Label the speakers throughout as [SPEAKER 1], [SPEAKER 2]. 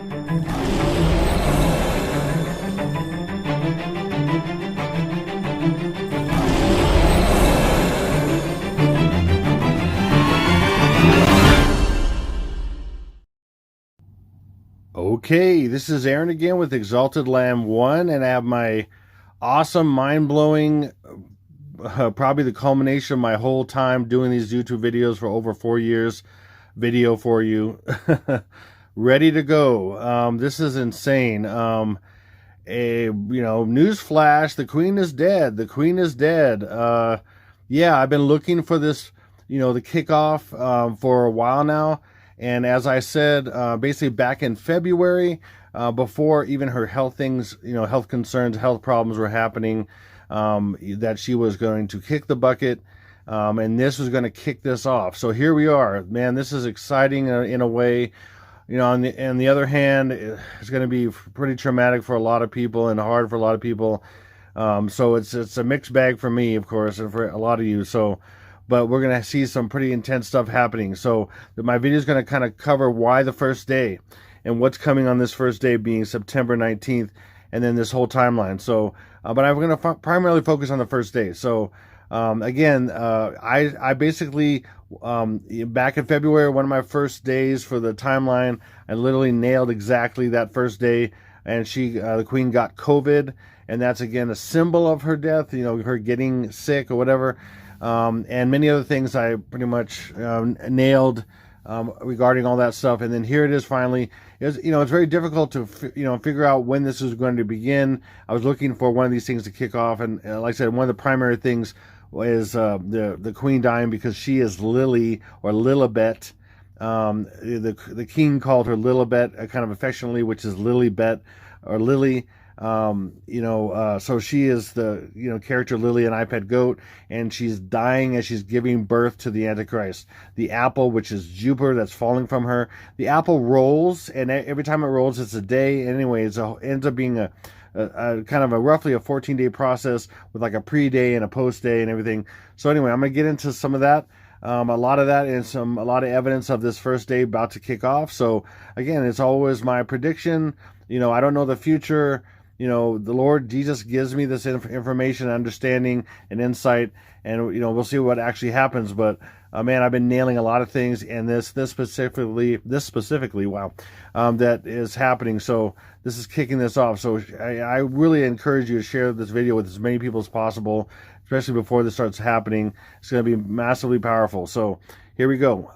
[SPEAKER 1] Okay, this is Aaron again with Exalted Lamb 1, and I have my awesome, mind-blowing, probably the culmination of my whole time doing these YouTube videos for over 4 years video for you. Ready to go. This is insane. News flash, the Queen is dead. The Queen is dead. Yeah, I've been looking for this, the kickoff for a while now. And as I said, basically back in February, before even her health things, health concerns, health problems were happening, that she was going to kick the bucket, and this was going to kick this off. So here we are, man. This is exciting in a way. On the other hand, it's going to be pretty traumatic for a lot of people and hard for a lot of people. So it's a mixed bag for me, of course, and for a lot of you. So, but we're going to see some pretty intense stuff happening. So my video is going to kind of cover why the first day and what's coming on this first day being September 19th, and then this whole timeline. So, but I'm going to primarily focus on the first day. So, again, I basically, back in February, one of my first days for the timeline, I literally nailed exactly that first day, and the Queen got COVID, and that's again a symbol of her death, her getting sick or whatever, and many other things I pretty much nailed regarding all that stuff. And then here it is finally. It's very difficult to figure out when this is going to begin. I was looking for one of these things to kick off, and like I said, one of the primary things is the Queen dying, because she is Lily, or Lilibet. The king called her Lilibet, kind of affectionately, which is Lilibet or Lily. So she is the character Lily in iPad Goat, and she's dying as she's giving birth to the Antichrist. The apple, which is Jupiter, that's falling from her. The apple rolls, and every time it rolls, it's a day. Anyway, it ends up being a kind of roughly a 14-day process with like a pre-day and a post-day and everything. So anyway, I'm going to get into some of that. A lot of that and a lot of evidence of this first day about to kick off. So again, it's always my prediction. I don't know the future. The Lord Jesus gives me this information, understanding, and insight, and we'll see what actually happens. But man, I've been nailing a lot of things, and this specifically, wow, that is happening. So this is kicking this off. So I really encourage you to share this video with as many people as possible, especially before this starts happening. It's going to be massively powerful. So here we go.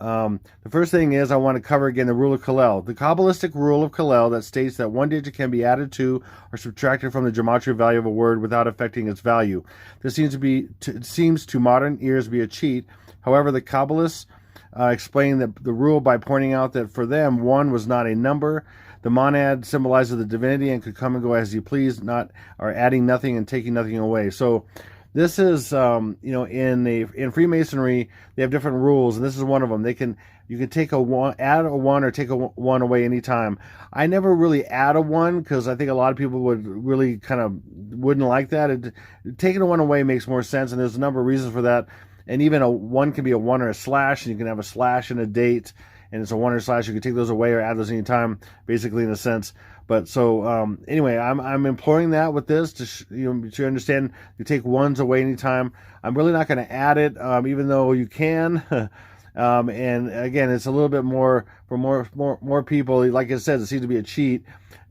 [SPEAKER 1] The first thing is I want to cover again the rule of Kallel. The Kabbalistic rule of Kallel that states that one digit can be added to or subtracted from the gematria value of a word without affecting its value. This seems to modern ears be a cheat. However, the Kabbalists explain the rule by pointing out that for them, one was not a number. The monad symbolizes the divinity and could come and go as you please, adding nothing and taking nothing away. So this is, in Freemasonry, they have different rules, and this is one of them. You can take add a one or take a one away anytime. I never really add a one, because I think a lot of people would really wouldn't like that. Taking a one away makes more sense, and there's a number of reasons for that. And even a one can be a one or a slash, and you can have a slash and a date, and it's a one or a slash. You can take those away or add those anytime, basically, in a sense. But so anyway, I'm employing that with this to understand you take ones away anytime. I'm really not going to add it, even though you can. And again, it's a little bit more for more people. Like I said, it seems to be a cheat.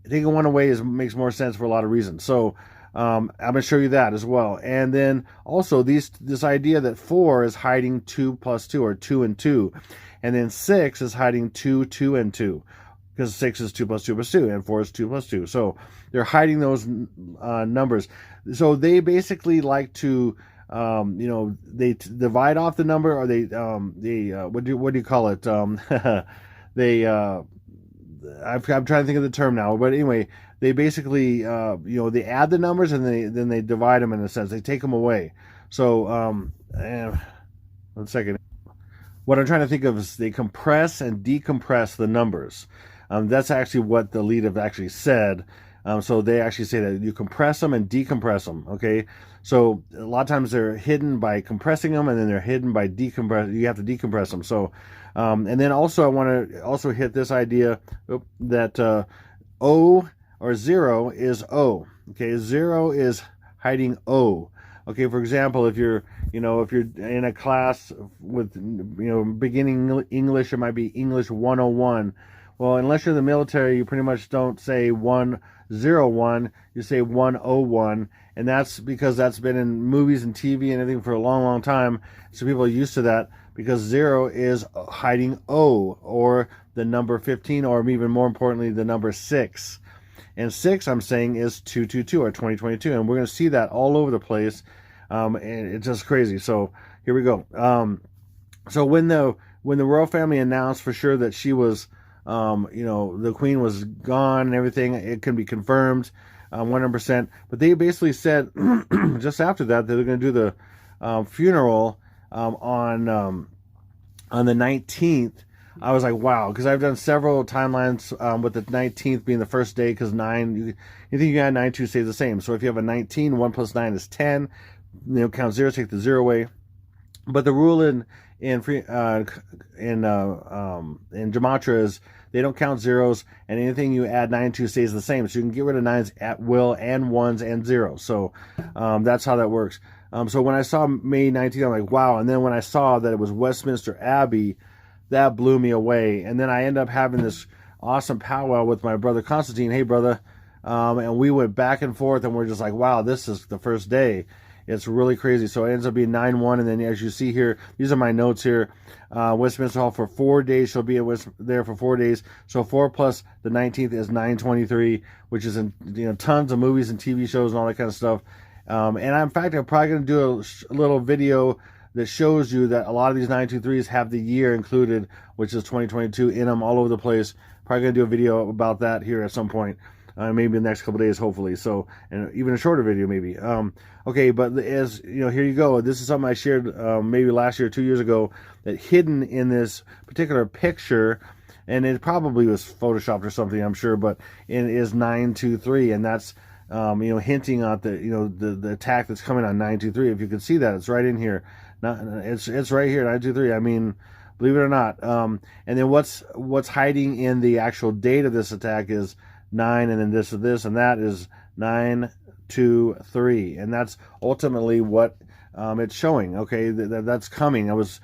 [SPEAKER 1] Taking one away makes more sense for a lot of reasons. So I'm going to show you that as well. And then also this idea that 4 is hiding 2 plus 2, or 2 and 2, and then 6 is hiding 2, 2 and 2. Because 6 is 2 plus 2 plus 2, and 4 is 2 plus 2. So they're hiding those numbers. So they basically like to, they divide off the number, or what do you call it? I'm trying to think of the term now. But anyway, they basically, they add the numbers, and then they divide them, in a sense. They take them away. So, 1 second. What I'm trying to think of is they compress and decompress the numbers. That's actually what the lead have actually said. So they actually say that you compress them and decompress them. Okay, so a lot of times they're hidden by compressing them, and then they're hidden by decompress. You have to decompress them. So And then also I want to also hit this idea that O or 0 is O. Okay, 0 is hiding O. Okay, for example, if you're in a class with, beginning English, it might be English 101. Well, unless you're in the military, you pretty much don't say 101, you say 101, and that's because that's been in movies and TV and everything for a long, long time. So people are used to that, because 0 is hiding O, or the number 15, or even more importantly, the number 6. And 6, I'm saying, is 222 or 2022, and we're going to see that all over the place, and it's just crazy. So here we go. So when the royal family announced for sure that she was, the queen was gone and everything, it can be confirmed 100%. But they basically said just after that they're going to do the funeral on the 19th. I was like, wow, because I've done several timelines with the 19th being the first day, because 9, you think you got 9, 2 stays the same. So if you have a 19, 1 plus 9 is 10. Count 0, take the 0 away. But the rule in gematria is they don't count zeros, and anything you add 9 to stays the same. So you can get rid of 9s at will, and 1s and 0s. So that's how that works. So when I saw May 19th, I'm like, wow. And then when I saw that it was Westminster Abbey, that blew me away. And then I ended up having this awesome powwow with my brother Constantine. Hey, brother. And we went back and forth, and we're just like, wow, this is the first day. It's really crazy. So it ends up being 9-1. And then as you see here, these are my notes here. Westminster Hall for 4 days. She'll be there for 4 days. So 4 plus the 19th is 9/23, which is in tons of movies and TV shows and all that kind of stuff. And in fact, I'm probably going to do a little video that shows you that a lot of these 923s have the year included, which is 2022, in them all over the place. Probably going to do a video about that here at some point. Maybe in the next couple days, hopefully. So, and even a shorter video, maybe. Okay, but as here you go. This is something I shared maybe last year, 2 years ago, that hidden in this particular picture, and it probably was photoshopped or something, I'm sure, but it is 923, and that's hinting at the attack that's coming on 923. If you can see that, it's right in here. It's right here, 923. I mean, believe it or not. And then what's hiding in the actual date of this attack is 9, and then this, and that is 923, and that's ultimately what it's showing. Okay, that's coming. It was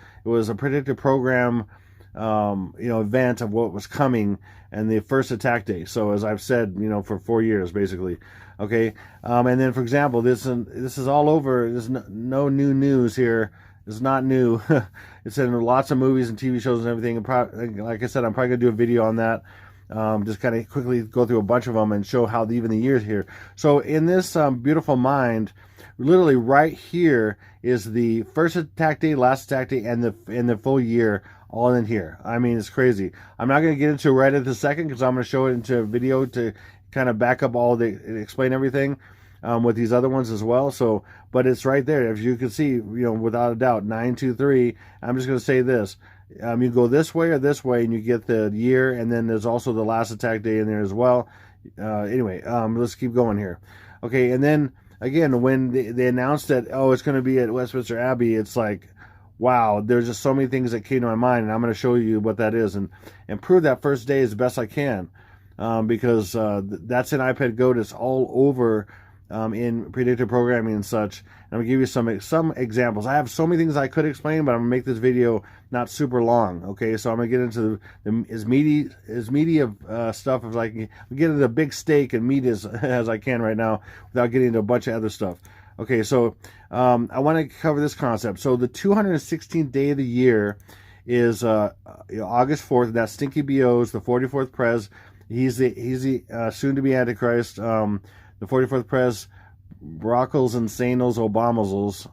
[SPEAKER 1] a predictive program, event of what was coming, and the first attack day. So as I've said, for 4 years basically. Okay, and then for example, this is all over. There's no new news here. It's not new. It's in lots of movies and TV shows and everything. And like I said, I'm probably gonna do a video on that. Just kind of quickly go through a bunch of them and show how even the years here. So in this beautiful mind, literally right here is the first attack day, last attack day, and the full year all in here. I mean, it's crazy. I'm not going to get into it right at the second, because I'm going to show it into a video to kind of back up explain everything with these other ones as well. So, but it's right there. As you can see, without a doubt, 923. I'm just going to say this. You go this way or this way, and you get the year, and then there's also the last attack day in there as well. Anyway, let's keep going here. Okay, and then again, when they announced that, it's going to be at Westminster Abbey, it's like, wow, there's just so many things that came to my mind, and I'm going to show you what that is and prove that first day as best I can, because that's in iPad Go. It's all over in predictive programming and such. And I'm going to give you some examples. I have so many things I could explain, but I'm going to make this video not super long. Okay, so I'm going to get into as meaty of stuff as I can. I'm get into the big steak and meat as I can right now, without getting into a bunch of other stuff. Okay, so I want to cover this concept. So the 216th day of the year is August 4th. That's Stinky B.O.'s, the 44th Prez. He's the soon-to-be Antichrist. The 44th Prez, Brockles and Sanels Obamazels.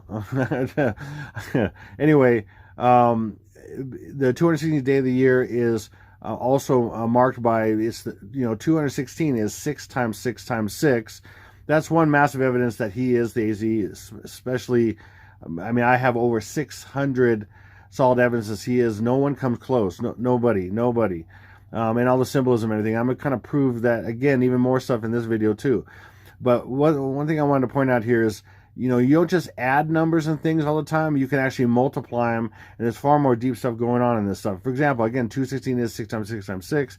[SPEAKER 1] Anyway, the 216th day of the year is also marked by, 216 is 6 times 6 times 6. That's one massive evidence that he is the AZ, especially, I have over 600 solid evidences he is. No one comes close. Nobody. And all the symbolism and everything. I'm going to kind of prove that, again, even more stuff in this video too. But one thing I wanted to point out here is, you don't just add numbers and things all the time. You can actually multiply them, and there's far more deep stuff going on in this stuff. For example, again, 216 is 6 times 6 times 6,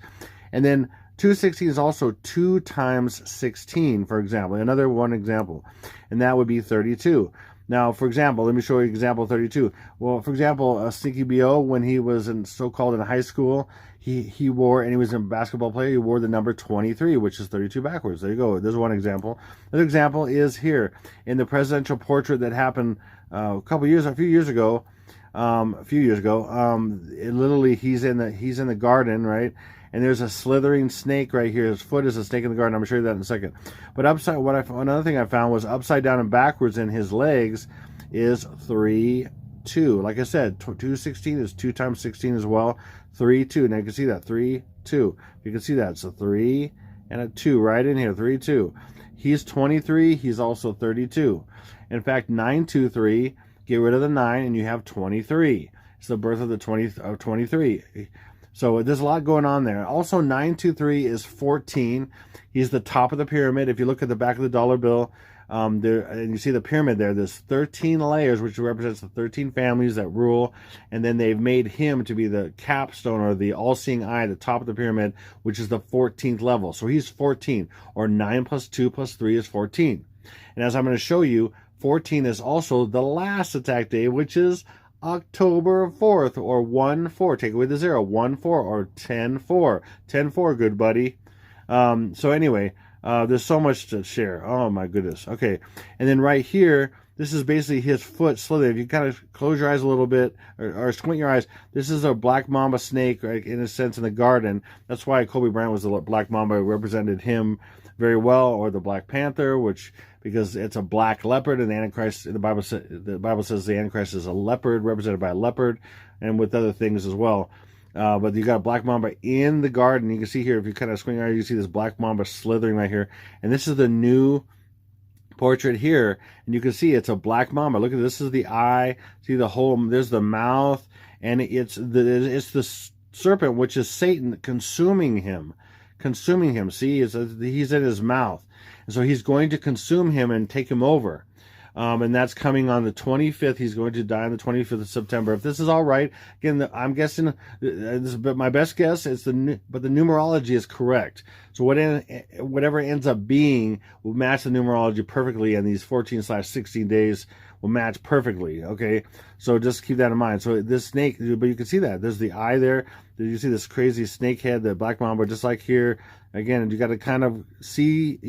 [SPEAKER 1] and then 216 is also 2 times 16, for example. Another one example, and that would be 32. Now, for example, let me show you example 32. Well, for example, Sneaky B.O., when he was so-called in high school, he wore, and he was a basketball player, he wore the number 23, which is 32 backwards. There you go. There's one example. Another example is here in the presidential portrait that happened a few years ago. Literally, he's in the garden, right? And there's a slithering snake right here. His foot is a snake in the garden. I'm going to show you that in a second. But another thing I found was upside down and backwards in his legs is 3, 2. Like I said, 216 is 2 times 16 as well. 3, 2. Now you can see that 3, 2. You can see that. It's a 3 and a 2 right in here. 3, 2. He's 23. He's also 32. In fact, 923. Get rid of the 9 and you have 23. It's the birth of the 23. So there's a lot going on there. Also, 923 is 14. He's the top of the pyramid. If you look at the back of the dollar bill, there, and you see the pyramid there, there's 13 layers, which represents the 13 families that rule. And then they've made him to be the capstone, or the all-seeing eye, the top of the pyramid, which is the 14th level. So he's 14, or 9 plus 2 plus 3 is 14. And as I'm going to show you, 14 is also the last attack day, which is October 4th, or 1-4. Take away the 0. 1-4 or 10-4. 10-4, good buddy. So anyway, there's so much to share. Oh my goodness. Okay. And then right here, this is basically his foot slithering. If you kind of close your eyes a little bit, or squint your eyes, this is a black mamba snake, right, in a sense, in the garden. That's why Kobe Bryant was the black mamba, represented him very well, or the Black Panther, because it's a black leopard, and the Antichrist, the Bible says the Antichrist is a leopard, represented by a leopard, and with other things as well. But you got a black mamba in the garden. You can see here, if you kind of squint your eyes, you see this black mamba slithering right here. And this is the new portrait here, and you can see it's a black mamba. Look at this, is the eye. See the whole, there's the mouth, and it's the serpent, which is Satan, consuming him. See, he's in his mouth, and so he's going to consume him and take him over. And that's coming on the 25th. He's going to die on the 25th of September. If this is all right, again, I'm guessing, but my best guess is but the numerology is correct. So whatever ends up being will match the numerology perfectly, and these 14/16 days will match perfectly. Okay, so just keep that in mind. So this snake, but you can see that there's the eye there. You see this crazy snake head, the black mamba, just like here. Again, you got to kind of see,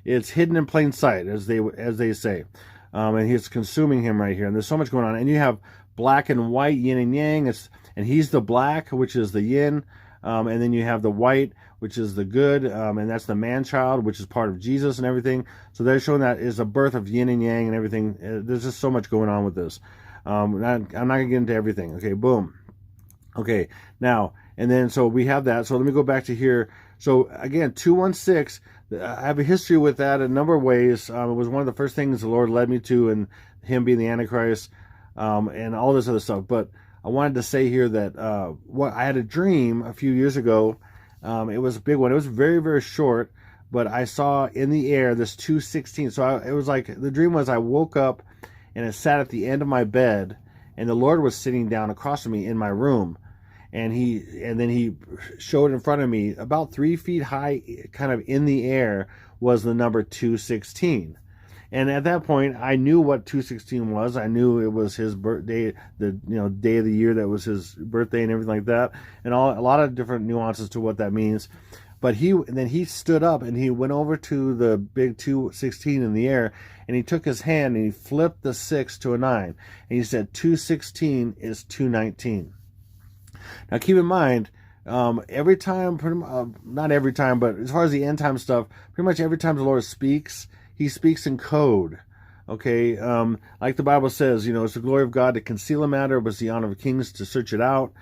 [SPEAKER 1] it's hidden in plain sight, as they say. And he's consuming him right here. And there's so much going on. And you have black and white, yin and yang. And he's the black, which is the yin. And then you have the white, which is the good. And that's the man-child, which is part of Jesus and everything. So they're showing that is a birth of yin and yang and everything. There's just so much going on with this. I'm not going to get into everything. Okay, boom. Okay, now, and then so we have that. So let me go back to here. So again, 216, I have a history with that in a number of ways. It was one of the first things the Lord led me to, and him being the Antichrist, and all this other stuff. But I wanted to say here that I had a dream a few years ago. It was a big one. It was very, very short, but I saw in the air this 216. So it was like, the dream was I woke up and I sat at the end of my bed, and the Lord was sitting down across from me in my room. And then he showed in front of me, about 3 feet high, kind of in the air, was the number 216. And at that point, I knew what 216 was. I knew it was his birthday, the day of the year that was his birthday and everything like that, and a lot of different nuances to what that means. But then he stood up and he went over to the big 216 in the air, and he took his hand and he flipped the 6 to a 9, and he said 216 is 219. Now keep in mind, every time, not every time, but as far as the end time stuff, pretty much every time the Lord speaks, he speaks in code. Okay, like the Bible says, it's the glory of God to conceal a matter, but it's the honor of kings to search it out.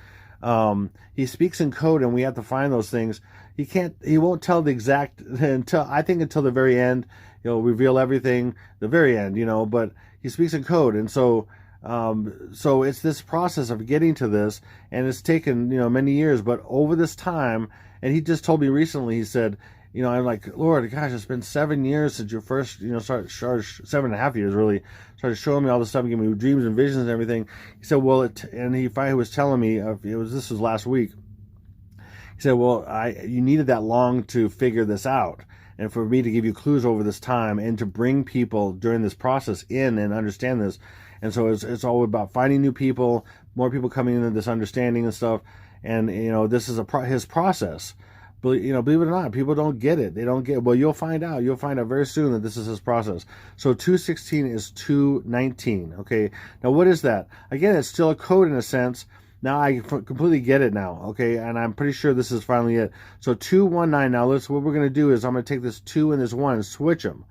[SPEAKER 1] He speaks in code, and we have to find those things. He won't tell the exact until the very end. He'll reveal everything, the very end, but he speaks in code. And so it's this process of getting to this, and it's taken, many years, but over this time, and he just told me recently, he said, I'm like, Lord, gosh, it's been 7 years since you first, started 7.5 years really, started showing me all this stuff, giving me dreams and visions and everything. He said, well, and he finally was telling me, this was last week. He said, well, you needed that long to figure this out, and for me to give you clues over this time, and to bring people during this process in and understand this. And so it's all about finding new people, more people coming into this understanding and stuff. And this is his process. Believe it or not, people don't get it. They don't get. Well, you'll find out. You'll find out very soon that this is his process. So 216 is 219. Okay. Now what is that? Again, it's still a code in a sense. Now I completely get it now. Okay, and I'm pretty sure this is finally it. So 219. Now what we're gonna do is I'm gonna take this 2 and this 1 and switch them.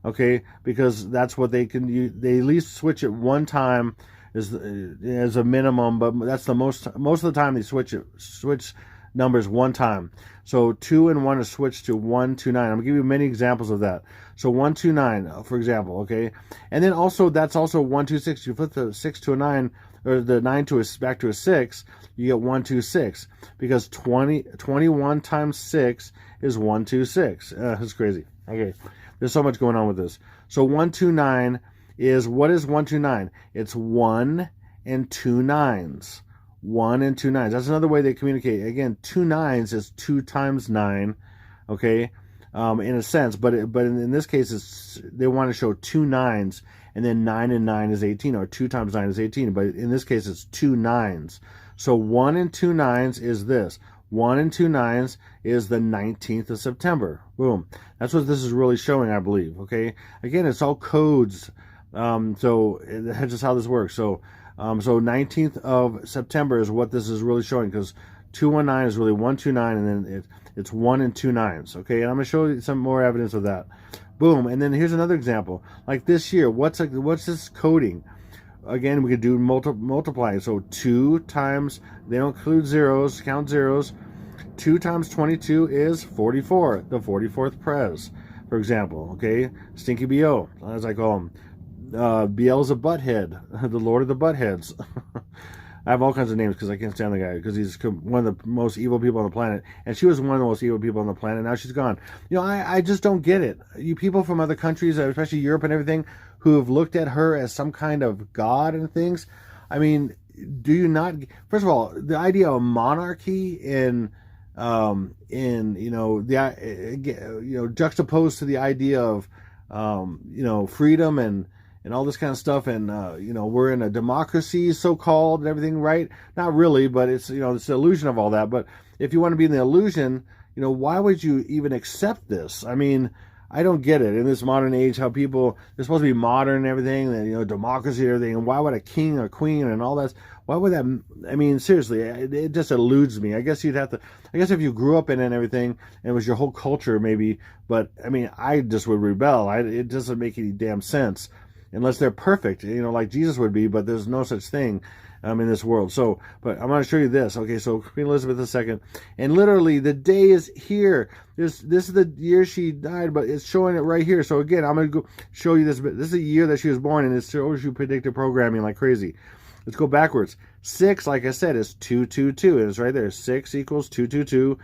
[SPEAKER 1] Okay, because that's what they can. They at least switch it one time as a minimum, but that's the most of the time they switch numbers one time. So 2 and 1 is switched to 129. I'm gonna give you many examples of that. So 129, for example, okay, and then also that's also 126. You flip the 6 to a 9, or the 9 to back to a 6, you get 126, because 21 times 6 is 126. That's crazy. Okay, there's so much going on with this. So 129 is, what is 129? It's 1 and 2 9s. 1 and 2 9s. That's another way they communicate. Again, 2 9s is 2 times 9, okay, in a sense. But in this case, they want to show 2 9s, and then 9 and 9 is 18, or 2 times 9 is 18. But in this case, it's 2 9s. So 1 and 2 9s is this. 1 and 2 9s is the 19th of September. Boom. That's what this is really showing, I believe. Okay. Again, it's all codes. So that's just how this works. So 19th of September is what this is really showing, because 219 is really 129, and then it's 1 and 2 9s. Okay, and I'm gonna show you some more evidence of that. Boom. And then here's another example. Like this year, what's this coding? Again, we could do multiplying. So 2 times, they don't include zeros, count zeros. 2 times 22 is 44, the 44th Prez, for example. Okay, Stinky B.O., as I call him. Biel's a butthead, the Lord of the Buttheads. I have all kinds of names because I can't stand the guy, because he's one of the most evil people on the planet, and she was one of the most evil people on the planet. Now she's gone. I just don't get it. You people from other countries, especially Europe and everything, who have looked at her as some kind of god and things. I mean, do you not? First of all, the idea of monarchy juxtaposed to the idea of freedom and all this kind of stuff, and we're in a democracy, so-called, and everything, right? Not really, but it's it's the illusion of all that. But if you want to be in the illusion, why would you even accept this? I mean, I don't get it in this modern age, how people, they're supposed to be modern and everything, and democracy and everything, and why would a king or queen and all that, why would that? I mean, seriously, it just eludes me. I guess if you grew up in it and everything, and it was your whole culture, maybe, but I mean, I just would rebel. It doesn't make any damn sense. Unless they're perfect, like Jesus would be, but there's no such thing in this world. So, but I'm going to show you this. Okay, so Queen Elizabeth II, and literally the day is here. This is the year she died, but it's showing it right here. So again, I'm going to go show you this. This is the year that she was born, and it shows you predictive programming like crazy. Let's go backwards. 6, like I said, is 222, and it's right there. 6 equals 222,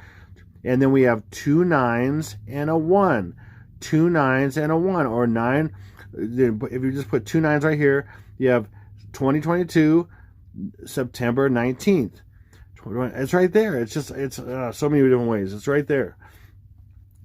[SPEAKER 1] and then we have 2 9s and a 1. 2 9s and a 1, or 9. If you just put 2 9s right here, you have 2022, September 19th. It's right there. It's so many different ways. It's right there.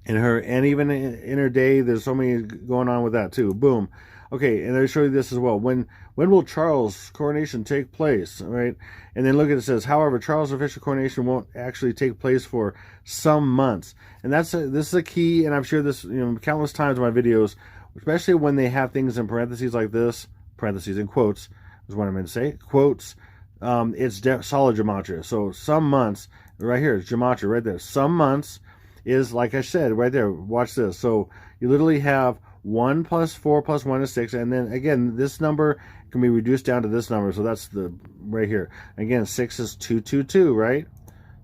[SPEAKER 1] And even in her day, there's so many going on with that too. Boom. Okay, and I'll show you this as well. When will Charles' coronation take place? All right, and then look at it, says, however, Charles' official coronation won't actually take place for some months, and this is a key. And I've shared this countless times in my videos, especially when they have things in parentheses like this, parentheses in quotes is what I meant to say, quotes. It's solid gematria. So some months, right here, it's gematria right there. Some months is, like I said, right there. Watch this. So you literally have 1 plus 4 plus 1 is 6, and then again, this number can be reduced down to this number. So that's the right here. Again, 6 is 222, right?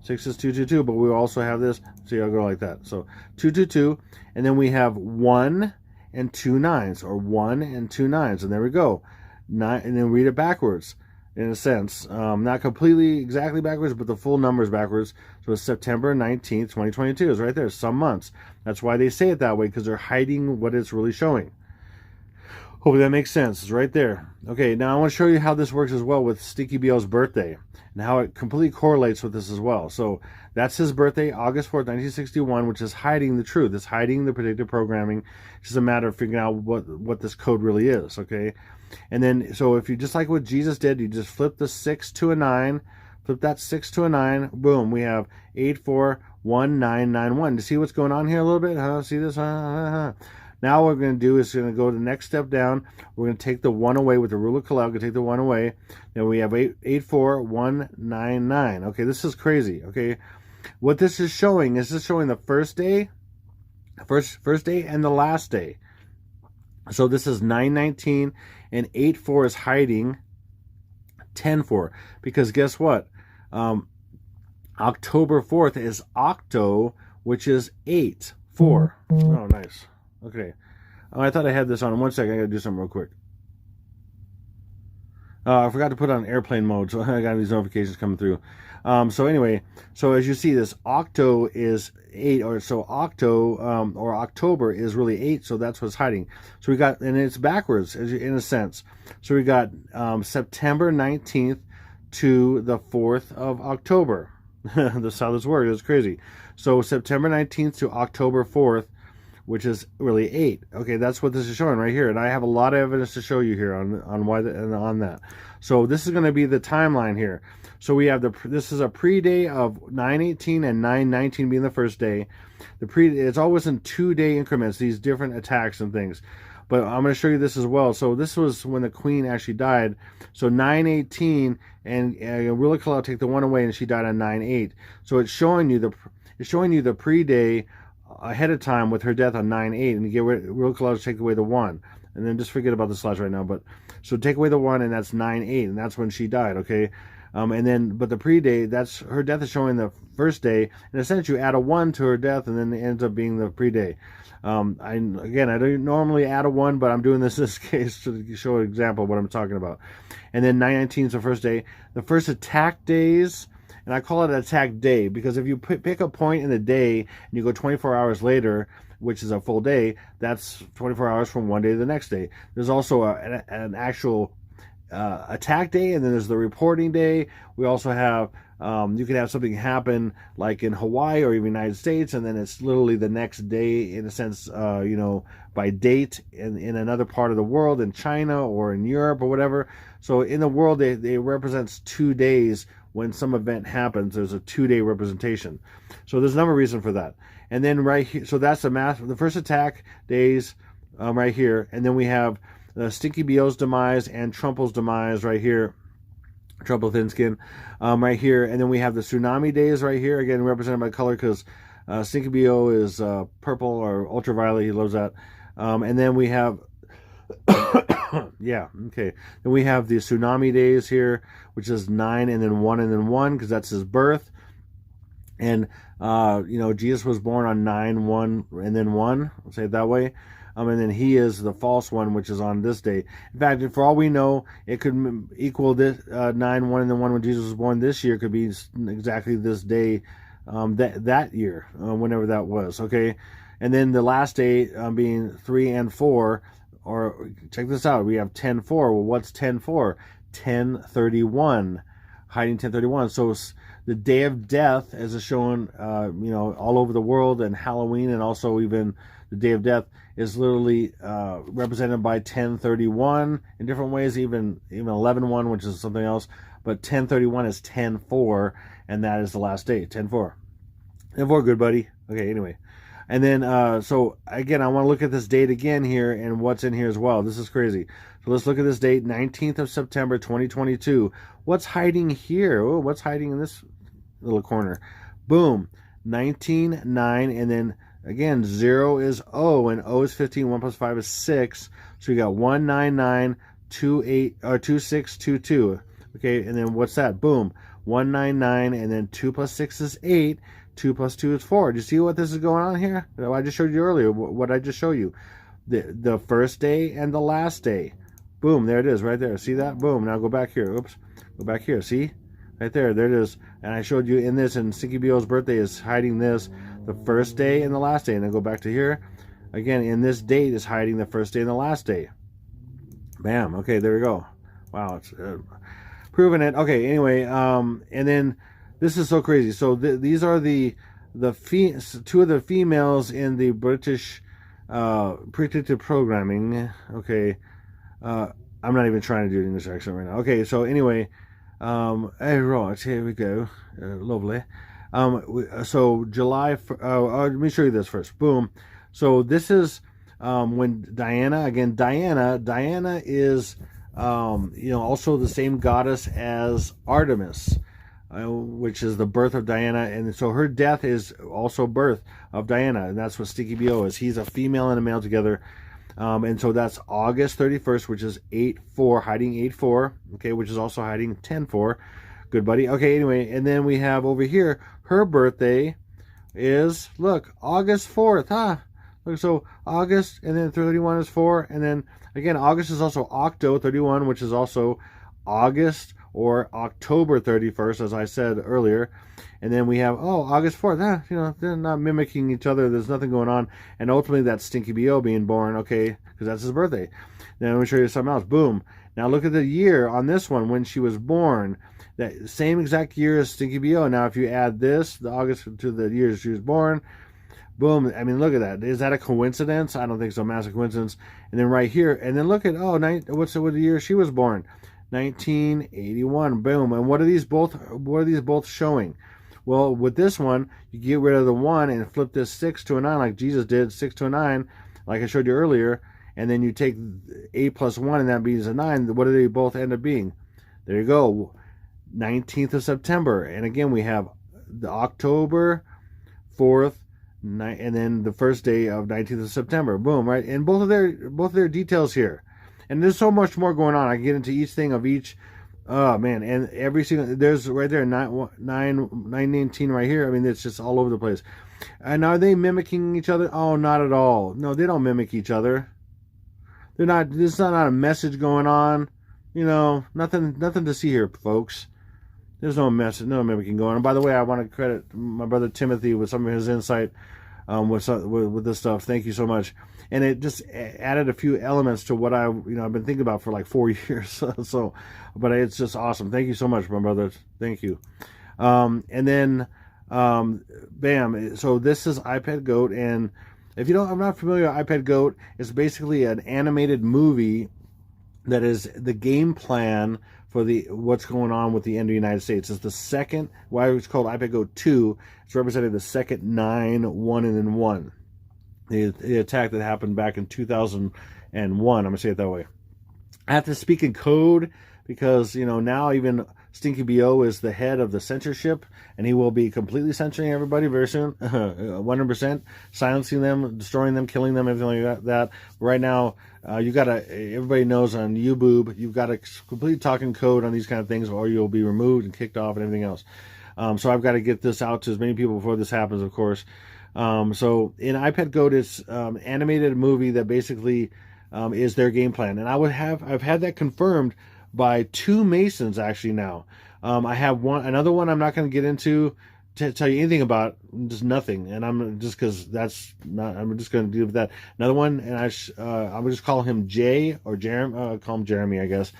[SPEAKER 1] 6 is 222, but we also have this. See, I'll go like that. So 222, and then we have 1 and 2 9s, or 1 and 2 9s, and there we go. 9, and then read it backwards, in a sense, not completely exactly backwards, but the full numbers backwards. So So it's September 19th, 2022 is right there, some months. That's why they say it that way, because they're hiding what it's really showing. Hope that makes sense. It's right there. Okay, now I want to show you how this works as well with Stinky Beo's birthday and how it completely correlates with this as well. So that's his birthday, August 4th, 1961, which is hiding the truth. It's hiding the predictive programming. It's just a matter of figuring out what this code really is, okay? And then, so if you, just like what Jesus did, you just flip the 6 to a 9, flip that 6 to a 9, boom, we have 841991. You see what's going on here a little bit? Huh? See this? Now what we're going to do is going to go the next step down. We're going to take the 1 away with the rule of Kalel. We're going to take the 1 away. Then we have 84199. Okay, this is crazy. Okay, what this is showing is this showing the first day, first day and the last day. So this is 919 and 84 is hiding 104 because guess what? October 4th is octo, which is 8-4. Oh, nice. Okay. Oh, I thought I had this on. 1 second. I got to do something real quick. I forgot to put it on airplane mode, so I got these notifications coming through. So anyway, so as you see, this octo is 8, or so octo or October is really 8, so that's what's hiding. So we got, and it's backwards in a sense. So we got September 19th to the 4th of October. That's how this works. It's crazy. So September 19th to October 4th, which is really 8. Okay, that's what this is showing right here, and I have a lot of evidence to show you here on why and on that. So this is going to be the timeline here. So we have this is a pre-day of 918 and 919 being the first day. It's always in 2-day increments, these different attacks and things. But I'm going to show you this as well. So this was when the queen actually died. So 918 and Rula Kalel take the 1 away, and she died on 9-8. So it's showing you the pre-day ahead of time with her death on 9-8, and you get real close to take away the 1, and then just forget about the slash right now. But so take away the 1, and that's 9-8, and that's when she died. Okay, and then but the pre-day, that's her death is showing the first day, and in a sense you add a 1 to her death, and then it ends up being the pre-day. I don't normally add a 1, but I'm doing this in this case to show an example of what I'm talking about. And then 919 is the first day. The first attack days. And I call it an attack day because if you pick a point in the day and you go 24 hours later, which is a full day, that's 24 hours from one day to the next day. There's also an actual attack day, and then there's the reporting day. We also have, you can have something happen like in Hawaii or even United States, and then it's literally the next day in a sense, by date in another part of the world, in China or in Europe or whatever. So in the world, they represents 2 days. When some event happens, there's a 2-day representation. So there's a number of reasons for that. And then right here, so that's the first attack days right here. And then we have Stinky Beo's demise and Trumple's demise right here. Trumple Thinskin right here. And then we have the tsunami days right here, again represented by color because Stinky Beo is purple or ultraviolet. He loves that. And then we have yeah, okay. Then we have the tsunami days here, which is 9 and then 1 and then 1 because that's his birth. And Jesus was born on 9, 1 and then 1. I'll say it that way. And then he is the false one, which is on this day. In fact, for all we know, it could equal this 9, 1 and then 1 when Jesus was born this year. Could be exactly this day, that year, whenever that was. Okay, and then the last day being 3 and 4. Or check this out, we have 10-4. Well, what's 10-4? 1031, hiding 1031. So the day of death, as is shown, all over the world, and Halloween, and also even the day of death is literally represented by 1031 in different ways, even 11-1, which is something else. But 1031 is 10-4, and that is the last day, 10-4. 10-4, good buddy. Okay, anyway. And then, so again, I want to look at this date again here and what's in here as well. This is crazy. So let's look at this date, 19th of September, 2022. What's hiding here? Oh, what's hiding in this little corner? Boom, 19, 9, and then again, 0 is O, and O is 15, 1 plus 5 is 6. So we got 199, 28, or 2622. Okay, and then what's that? Boom, 199, and then 2 plus 6 is 8. 2 plus 2 is 4. Do you see what this is going on here? I just showed you earlier. What I just showed you. The first day and the last day. Boom, there it is right there. See that? Boom. Now go back here. Oops. Go back here. See? Right there. There it is. And I showed you in this, and Stinky BO's birthday is hiding this, the first day and the last day. And then go back to here. Again, in this date is hiding the first day and the last day. Bam. Okay, there we go. Wow, it's proving it. Okay, anyway, and then this is so crazy. So these are the two of the females in the British predictive programming. Okay, I'm not even trying to do an English accent right now. Okay, so anyway, right, here we go. Lovely. So July. Let me show you this first. Boom. So this is when Diana. Again, Diana is also the same goddess as Artemis, which is the birth of Diana, and so her death is also birth of Diana, and that's what Stinky BO is. He's a female and a male together, and so that's August 31st, which is 8-4, hiding 8-4, okay, which is also hiding 10-4. Good buddy. Okay, anyway, and then we have over here, her birthday is, look, August 4th, huh? Look, so August, and then 31 is 4, and then, again, August is also Octo 31, which is also August or October 31st, as I said earlier. And then we have, August 4th. They're not mimicking each other. There's nothing going on. And ultimately, that's Stinky BO being born, okay, because that's his birthday. Then let me show you something else. Boom. Now look at the year on this one when she was born. That same exact year as Stinky BO. Now, if you add this, the August, to the year she was born, boom. I mean, look at that. Is that a coincidence? I don't think so. Massive coincidence. And then right here, and then look at, what the year she was born? 1981. Boom. And what are these both showing? Well, with this one, you get rid of the 1 and flip this 6 to a 9 like Jesus did, 6 to a 9, like I showed you earlier. And then you take 8 plus 1, and that means a 9. What do they both end up being? There you go. 19th of September. And again, we have the October 4th, and then the first day of 19th of September. Boom, right? And both of their details here. And there's so much more going on. I can get into each thing of each. Oh, man. And every single, there's right there, 919 right here. I mean, it's just all over the place. And are they mimicking each other? Oh, not at all. No, they don't mimic each other. They're not, there's not a message going on. Nothing to see here, folks. There's no message, no mimicking going on. By the way, I want to credit my brother Timothy with some of his insight with this stuff. Thank you so much. And it just added a few elements to what I've been thinking about for like 4 years. But it's just awesome. Thank you so much, my brother. Thank you. And then, bam. So this is iPad Goat, and if I'm not familiar with iPad Goat, it's basically an animated movie that is the game plan for what's going on with the end of the United States. It's the second, why it's called iPad Goat 2. It's representing the second 9-1 and then 1. The attack that happened back in 2001. I'm going to say it that way. I have to speak in code because, now even Stinky BO is the head of the censorship, and he will be completely censoring everybody very soon, 100%, silencing them, destroying them, killing them, everything like that. But right now, everybody knows on YouBoob, you've got to completely talk in code on these kind of things, or you'll be removed and kicked off and everything else. So I've got to get this out to as many people before this happens, of course. So in iPad Goat, it's animated movie that basically is their game plan, and I've had that confirmed by 2 Masons actually now. I have another one I'm not going to get into to tell you anything about, just nothing, and I'm just because that's not. I'm just going to deal with that. Another one, and I would just call him Jay or Jeremy. I'll call him Jeremy, I guess.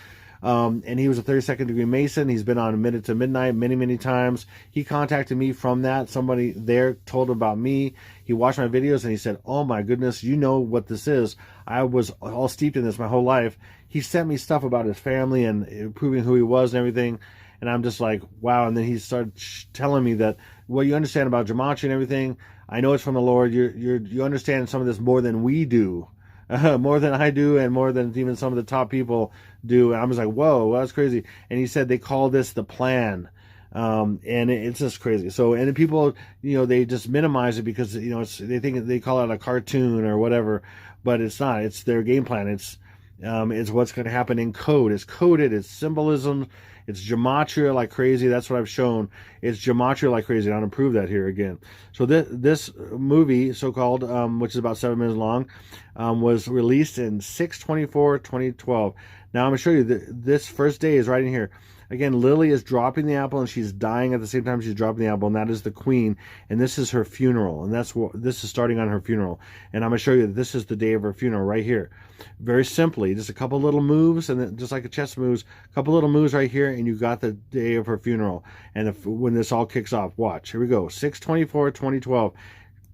[SPEAKER 1] And he was a 32nd degree Mason. He's been on Minute to Midnight many times. He contacted me from that. Somebody there told him about me. He watched my videos and he said, "Oh my goodness, you know what this is. I was all steeped in this my whole life." He sent me stuff about his family and proving who he was and everything. And I'm just like, wow. And then he started telling me that, well, you understand about gematria and everything. I know it's from the Lord. You understand some of this more than we do. More than I do, and more than even some of the top people do. And I was like, whoa, that's crazy. And he said they call this the plan. And it's just crazy. So, and people, they just minimize it because, they think they call it a cartoon or whatever, but it's not. It's their game plan. It's what's going to happen in code. It's coded. It's symbolism. It's gematria like crazy. That's what I've shown. It's gematria like crazy. I'm going to prove that here again. So this movie, so-called, which is about 7 minutes long, was released in 6/24/2012. Now I'm going to show you this first day is right in here. Again, Lily is dropping the apple and she's dying at the same time she's dropping the apple, and that is the queen, and this is her funeral, and that's what this is starting on her funeral. And I'm going to show you that this is the day of her funeral right here. Very simply, just a couple little moves, and then just like a chess moves, a couple little moves right here, and you got the day of her funeral. And when this all kicks off, watch. Here we go. 6/24/2012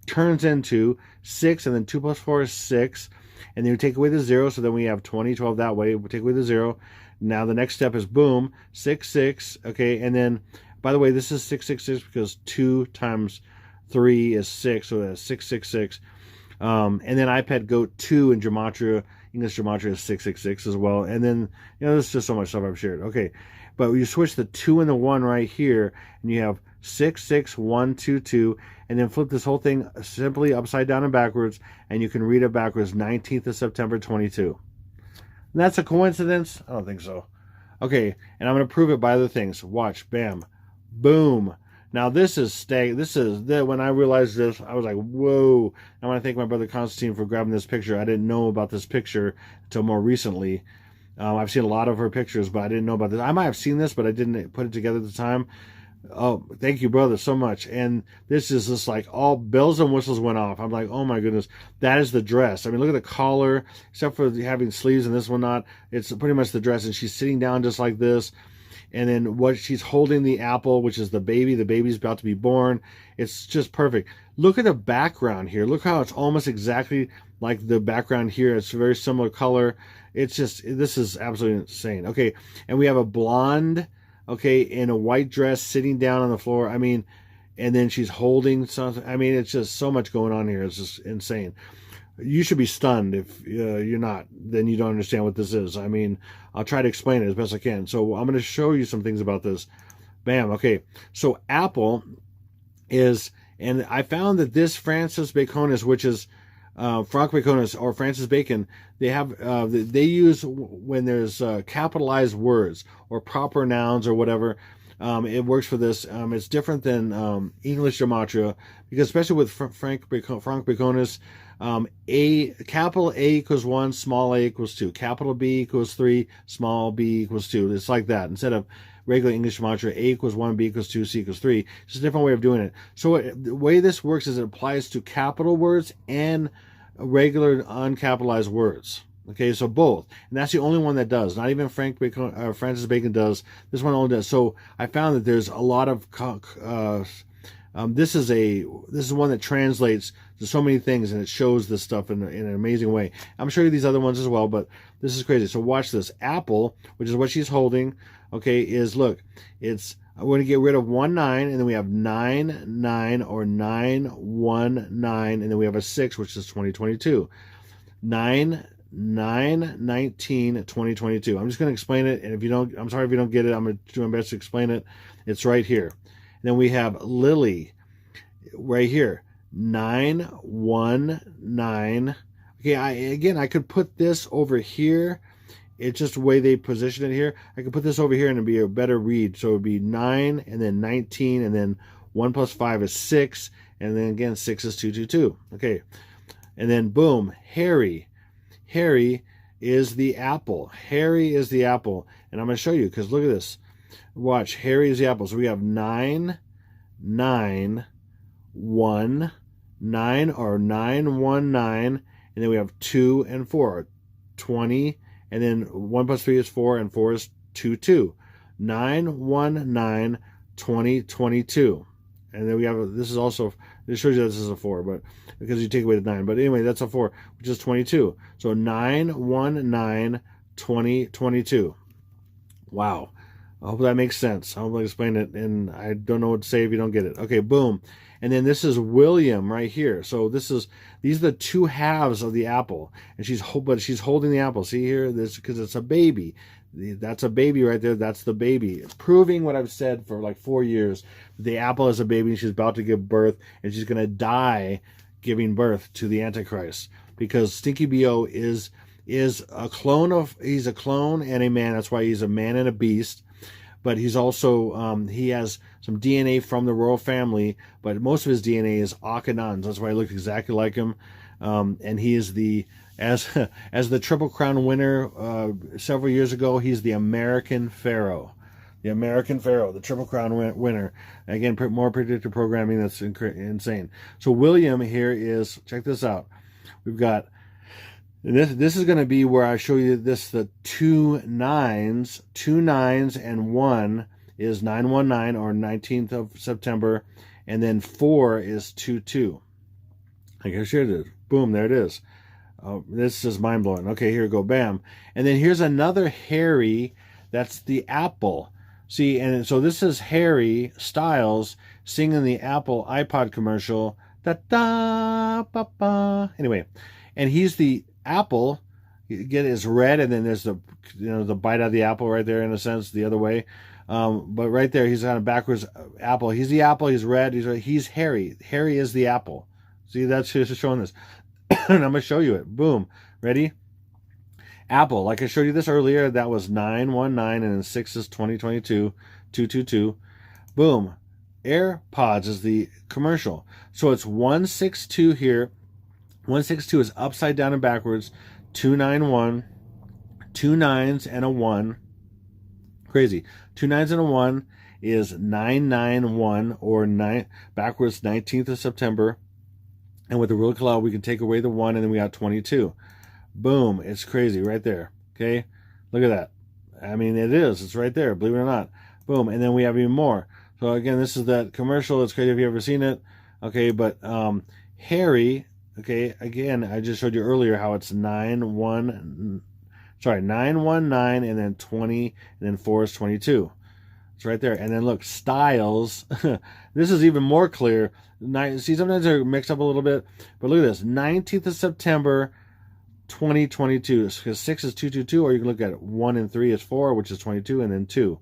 [SPEAKER 1] turns into 6, and then 2 plus 4 is 6. And then we take away the 0, so then we have 2012 that way. We take away the 0. Now the next step is boom, 6, 6. Okay, and then, by the way, this is 666 because 2 times 3 is 6, so that's 666. And then iPad Goat 2 in Gematria, English Gematria is 666 as well. And then, there's just so much stuff I've shared. Okay, but you switch the 2 and the 1 right here, and you have 6, 6, 1, 2, 2, and then flip this whole thing simply upside down and backwards, and you can read it backwards, 19th of September, 22. And that's a coincidence? I don't think so. Okay, and I'm going to prove it by other things. Watch, bam, boom. Now this is when I realized this, I was like, whoa. I want to thank my brother Constantine for grabbing this picture. I didn't know about this picture until more recently. I've seen a lot of her pictures, but I didn't know about this. I might have seen this, but I didn't put it together at the time. Oh, thank you, brother, so much. And this is just like all bells and whistles went off. I'm like, oh my goodness, that is the dress. I mean, look at the collar, except for having sleeves and this one not. It's pretty much the dress. And she's sitting down just like this. And then what she's holding the apple, which is the baby. The baby's about to be born. It's just perfect. Look at the background here. Look how it's almost exactly like the background here. It's a very similar color. It's just, this is absolutely insane. Okay, and we have a blonde, okay, in a white dress sitting down on the floor. I mean, and then she's holding something. I mean, it's just so much going on here. It's just insane. You should be stunned. If you're not, then you don't understand what this is. I mean, I'll try to explain it as best I can. So I'm going to show you some things about this. Bam. Okay. So apple is, and I found that this Francis Baconis, which is Franc Baconis or Francis Bacon, they have they use when there's capitalized words or proper nouns or whatever. It works for this. It's different than English Gematria, because especially with Franc Baconis, capital A equals 1, small a equals 2, capital B equals 3, small b equals 2. It's like that. Instead of regular English Gematria, A equals 1, B equals 2, C equals 3. It's just a different way of doing it. So the way this works is it applies to capital words and regular uncapitalized words. Okay, so both. And that's the only one that does. Not even Francis Bacon does. This one only does. So I found that there's a lot of... this is one that translates to so many things, and it shows this stuff in an amazing way. I'm sure you these other ones as well, but this is crazy. So watch this. Apple, which is what she's holding, okay, is, look, it's, we're going to get rid of 1 9, and then we have 9 9 or 9 1 9, and then we have a 6, which is 2022. 9 9 19 2022. I'm just going to explain it, and if you don't, I'm sorry if you don't get it. I'm going to do my best to explain it. It's right here. And then we have Lily right here. 9 1 9. Okay, I could put this over here. It's just the way they position it here. I could put this over here and it'd be a better read. So it would be 9 and then 19, and then 1 plus 5 is 6, and then again 6 is 222. Okay, and then boom, Harry. Harry is the apple. Harry is the apple, and I'm going to show you, because look at this. Watch, Harry is the apple. So we have 9 9 1 9 or 9 1 9, and then we have 2 and 4, 20. And then 1 plus 3 is 4, and 4 is 2, 2. 9, 1, 9, 20, 22. And then we have, this is also, this shows you this is a 4, but because you take away the 9. But anyway, that's a 4, which is 22. So 9, 1, 9, 20, 22. Wow. I hope that makes sense. I hope I explain it, and I don't know what to say if you don't get it. Okay, boom. And then this is William right here. So these are the two halves of the apple, and she's holding the apple. See here, this, because it's a baby. That's a baby right there. That's the baby, proving what I've said for like 4 years. The apple is a baby, and she's about to give birth, and she's going to die giving birth to the Antichrist, because Stinky Bo is a clone he's a clone and a man. That's why he's a man and a beast. But he's also, he has some DNA from the royal family, but most of his DNA is Akhenaten's. That's why he looks exactly like him. And he is as the Triple Crown winner several years ago, he's the American Pharaoh. The American Pharaoh, the Triple Crown winner. Again, more predictive programming that's insane. So William here is, check this out. We've got, this is going to be where I show you this, the two nines and 1 is 919 or 19th of September. And then 4 is 22. I can show you this. Boom, there it is. This is mind-blowing. Okay, here we go. Bam. And then here's another Harry. That's the Apple. See, and so this is Harry Styles singing the Apple iPod commercial. Da-da, ba-ba. Anyway, and he's the Apple. You get it, it's red, and then there's the, the bite of the apple right there, in a sense, the other way. But right there, he's kind of backwards apple. He's the apple. He's red. He's Harry. Harry is the apple. See, that's just showing this. And I'm going to show you it. Boom. Ready? Apple. Like I showed you this earlier, that was 919, and then 6 is 2022, 222. Boom. AirPods is the commercial. So it's 162 here. 162 is upside down and backwards. 291. 2 9s and a 1. Crazy. 2 9s and a 1 is 991, or 9 backwards 19th of September. And with the rule cloud, we can take away the 1, and then we got 22. Boom. It's crazy right there. Okay? Look at that. I mean, it is. It's right there, believe it or not. Boom. And then we have even more. So, again, this is that commercial. It's crazy if you've ever seen it. Okay, but Harry, okay, again, I just showed you earlier how it's 919, and then 20, and then 4 is 22. It's right there. And then look, Styles. This is even more clear. See, sometimes they're mixed up a little bit. But look at this. 19th of September, 2022. Because 6 is 222, or you can look at it. 1 and 3 is 4, which is 22, and then 2.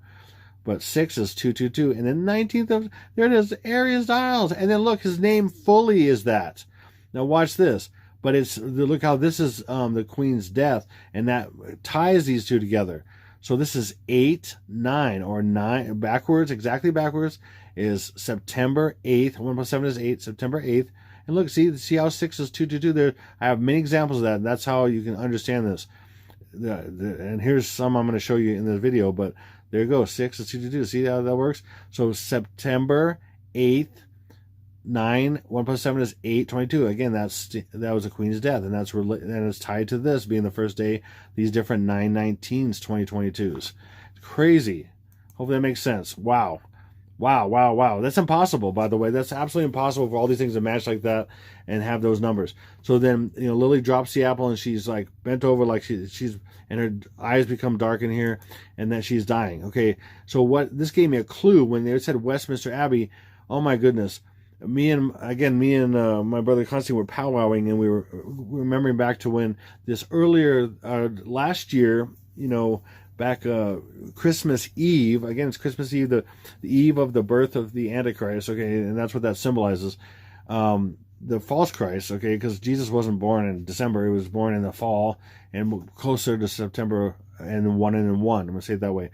[SPEAKER 1] But 6 is 222. And then 19th of, there it is, Harry Styles. And then look, his name fully is that. Now watch this. But it's, look how this is the Queen's death. And that ties these two together. So this is 8-9, or 9 backwards, exactly backwards, is September 8th. 1 plus 7 is 8, September 8th. And look, see how 6 is 222 there? I have many examples of that, and that's how you can understand this. And here's some I'm going to show you in the video, but there you go, 6 is 222. See how that works? So September 8th, 9, 1 plus 7 is 8, 22. Again, that was the Queen's death, and it's tied to this being the first day, these different 919s, 2022s. It's crazy. Hopefully that makes sense. Wow. Wow, wow, wow. That's impossible, by the way. That's absolutely impossible for all these things to match like that and have those numbers. So then, Lily drops the apple, and she's like bent over, like she's, and her eyes become dark in here, and then she's dying. Okay, so this gave me a clue when they said Westminster Abbey. Oh my goodness. Me and my brother Constantine were powwowing, and we were remembering back to when this earlier last year, back Christmas Eve. Again, it's Christmas Eve, the eve of the birth of the Antichrist. Okay, and that's what that symbolizes. The false Christ. Okay, because Jesus wasn't born in December; he was born in the fall and closer to September, and 1 and 1. I'm gonna say it that way.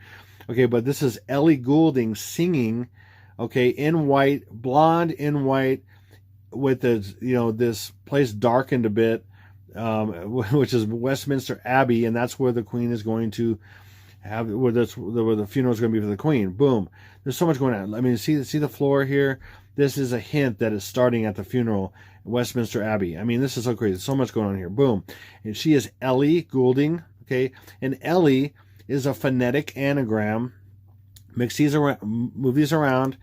[SPEAKER 1] Okay, but this is Ellie Goulding singing. Okay, in white, blonde in white, with this place darkened a bit, which is Westminster Abbey, and that's where the Queen is going to have, where the funeral is going to be for the Queen. Boom. There's so much going on. I mean, see the floor here? This is a hint that it's starting at the funeral, Westminster Abbey. I mean, this is so crazy. There's so much going on here. Boom. And she is Ellie Goulding. Okay, and Ellie is a phonetic anagram. Mix these around, move these around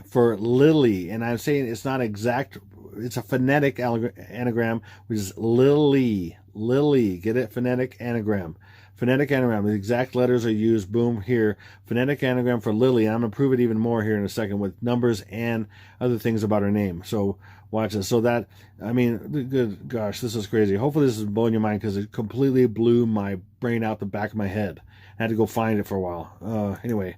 [SPEAKER 1] for Lily, and I'm saying it's not exact. It's a phonetic anagram, which is Lily. Lily, get it? Phonetic anagram. Phonetic anagram. The exact letters are used. Boom, here. Phonetic anagram for Lily. I'm going to prove it even more here in a second with numbers and other things about her name. So watch this. So that, I mean, good gosh, this is crazy. Hopefully this is blowing your mind, because it completely blew my brain out the back of my head. I had to go find it for a while. Anyway.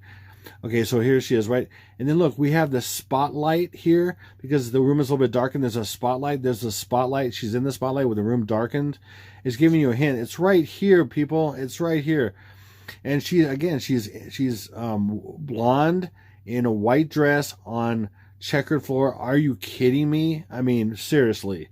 [SPEAKER 1] Okay, so here she is, right? And then look, we have the spotlight here, because the room is a little bit darkened. There's a spotlight. There's a spotlight. She's in the spotlight with the room darkened. It's giving you a hint. It's right here, people. It's right here. And she's blonde in a white dress on checkered floor. Are you kidding me? I mean, seriously.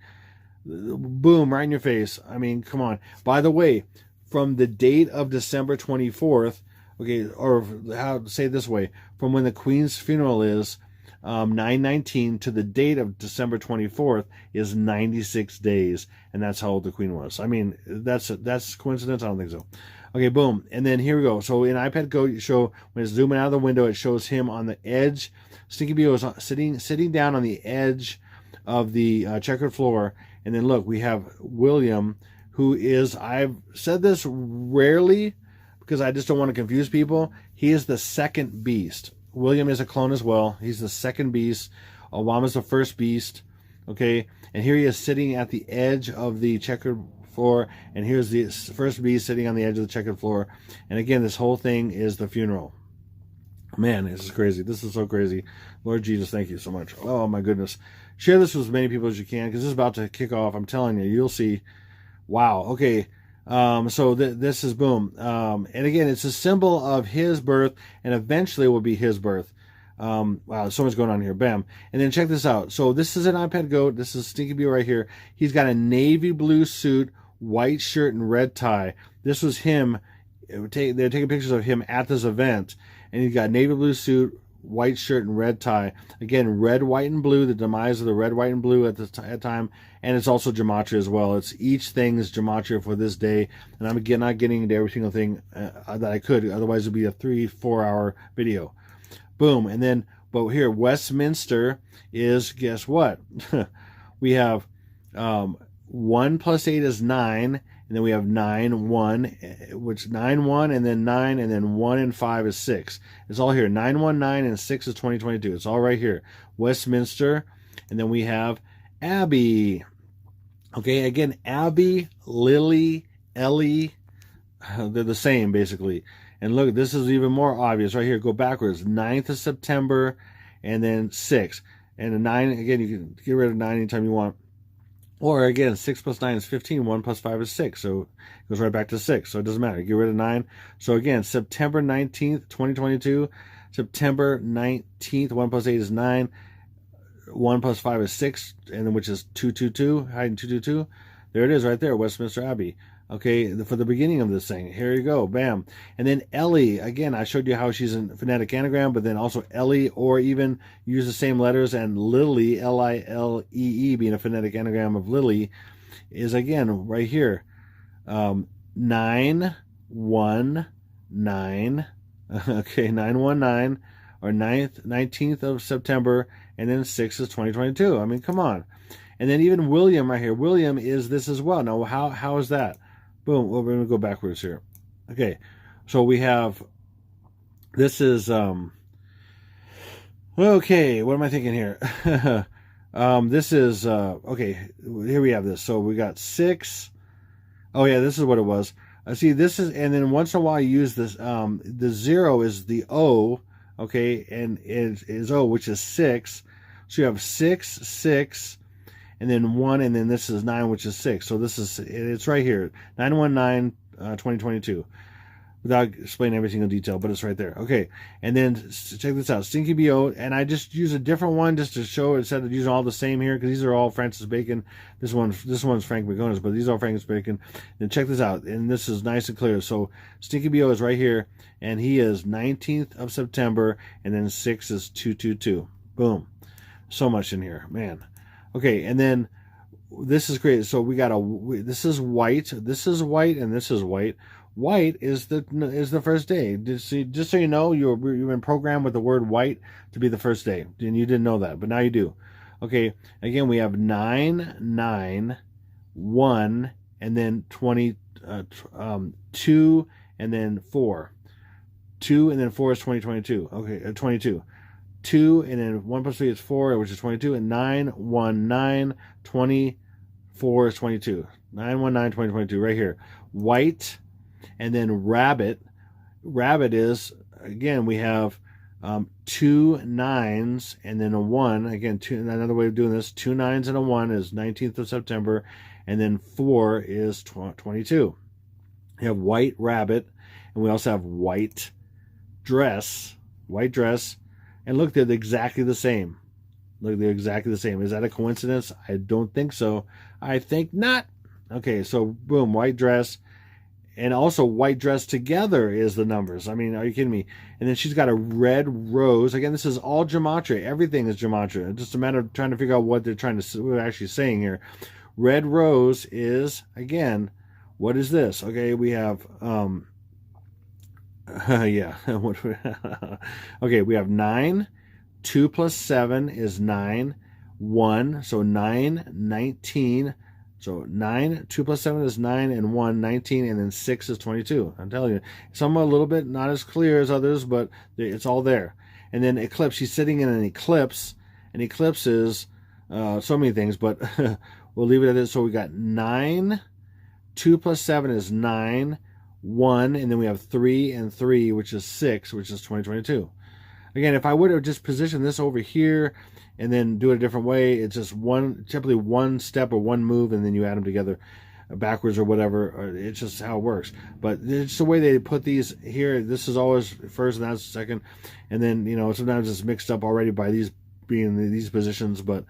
[SPEAKER 1] Boom, right in your face. I mean, come on. By the way, from the date of December 24th, Okay, or how to say it this way, from when the Queen's funeral is 9/19 to the date of December 24th is 96 days, and that's how old the Queen was. I mean, that's coincidence? I don't think so. Okay, boom, and then here we go. So in iPad Go, show when it's zooming out of the window, it shows him on the edge. Stinky Beau is sitting down on the edge of the checkered floor, and then look, we have William, who is, I've said this rarely because I just don't want to confuse people. He is the second beast. William is a clone as well. He's the second beast. Obama's the first beast. Okay, and here he is sitting at the edge of the checkered floor, and here's the first beast sitting on the edge of the checkered floor. And again, this whole thing is the funeral. Man, this is crazy. This is so crazy. Lord Jesus, thank you so much. Oh my goodness. Share this with as many people as you can, because this is about to kick off. I'm telling you, you'll see. Wow. Okay. So this is boom. And again, it's a symbol of his birth, and eventually will be his birth. Wow, so much going on here. Bam. And then check this out. So this is an iPad Go. This is Stinky Beau right here. He's got a navy blue suit, white shirt, and red tie. This was him. They're taking pictures of him at this event, and he's got navy blue suit, white shirt, and red tie. Again, red, white, and blue, the demise of the red, white, and blue at the time. And it's also gematria as well. It's each thing is gematria for this day. And I'm again not getting into every single thing that I could. Otherwise, it'd be a 3-4 hour video. Boom. And then, but here, Westminster is, guess what? We have 1 plus 8 is 9. And then we have 9, 1, which 9, 1, and then 9, and then 1 and 5 is 6. It's all here. 9, 1, 9, and 6 is 2022. It's all right here. Westminster. And then we have Abby. Okay, again, Abby, Lily, Ellie, they're the same, basically. And look, this is even more obvious right here. Go backwards. 9th of September, and then 6. And the 9, again, you can get rid of 9 anytime you want. Or again, 6 plus 9 is 15. 1 plus 5 is 6. So it goes right back to 6. So it doesn't matter. Get rid of 9. So again, September 19th, 2022. September 19th, 1 plus 8 is 9. 1 plus 5 is 6. And then which is 222. Hiding 222. There it is right there. Westminster Abbey. Okay, for the beginning of this thing. Here you go. Bam. And then Ellie. Again, I showed you how she's in phonetic anagram, but then also Ellie, or even use the same letters, and Lily, L-I-L-E-E, being a phonetic anagram of Lily, is again right here. 9, 1, 9. Okay, 919, or 19th of September, and then 6 is 2022. I mean, come on. And then even William right here. William is this as well. Now, how is that? Boom. Well, we're going to go backwards here. Okay. So we have, this is, okay. What am I thinking here? This is, okay. Here we have this. So we got 6. Oh yeah, this is what it was. See, this is, and then once in a while you use this, the 0 is the O, okay, and it is O, which is 6. So you have 6, 6, and then 1, and then this is 9, which is 6. So this is, it's right here, 919, 2022. Without explaining every single detail, but it's right there. Okay, and then check this out, Stinky Beau, and I just use a different one just to show, instead of using all the same here, because these are all Francis Bacon. This one's Frank McGonis, but these are all Francis Bacon. And check this out, and this is nice and clear. So Stinky Beau is right here, and he is 19th of September, and then 6 is 222. Boom. So much in here, man. Okay, and then this is great. So we got this is white, and this is white. White is the first day. Just so you know, you've been programmed with the word white to be the first day, and you didn't know that, but now you do. Okay, again, we have 9, 9, 1, and then 20, 2, and then 4. 2 and then 4 is 2022. Okay, 22. 2 and then 1 plus 3 is 4, which is 22, and 9, 1, 9, 24 is 22. 9, 1, 9, 20, 22, right here. White. And then rabbit. Rabbit is, again, we have 2 9s and then a 1. Again, another way of doing this, 2 9s and a 1 is 19th of September. And then 4 is 22. We have white rabbit. And we also have white dress. White dress. And look, they're exactly the same. Look, they're exactly the same. Is that a coincidence? I don't think so. I think not. Okay, so boom, white dress. and also white dress together is the numbers. I mean, are you kidding me? And then she's got a red rose. Again, this is all gematria. Everything is gematria. It's just a matter of trying to figure out what we're actually saying here. Red rose is, again, what is this? Okay, we have, yeah. Okay, we have 9. 2 plus 7 is 9. 1, so 9, 19. So 9, 2 plus 7 is 9, and 1, 19, and then 6 is 22. I'm telling you, some are a little bit not as clear as others, but it's all there. And then eclipse, she's sitting in an eclipse. An eclipse is so many things, but we'll leave it at this. So we got 9, 2 plus 7 is 9, 1, and then we have 3 and 3, which is 6, which is 2022. Again, if I would have just positioned this over here and then do it a different way, it's just typically one step or one move, and then you add them together backwards or whatever. Or it's just how it works. But it's the way they put these here. This is always first, and that's second, and then sometimes it's mixed up already by these being in these positions. But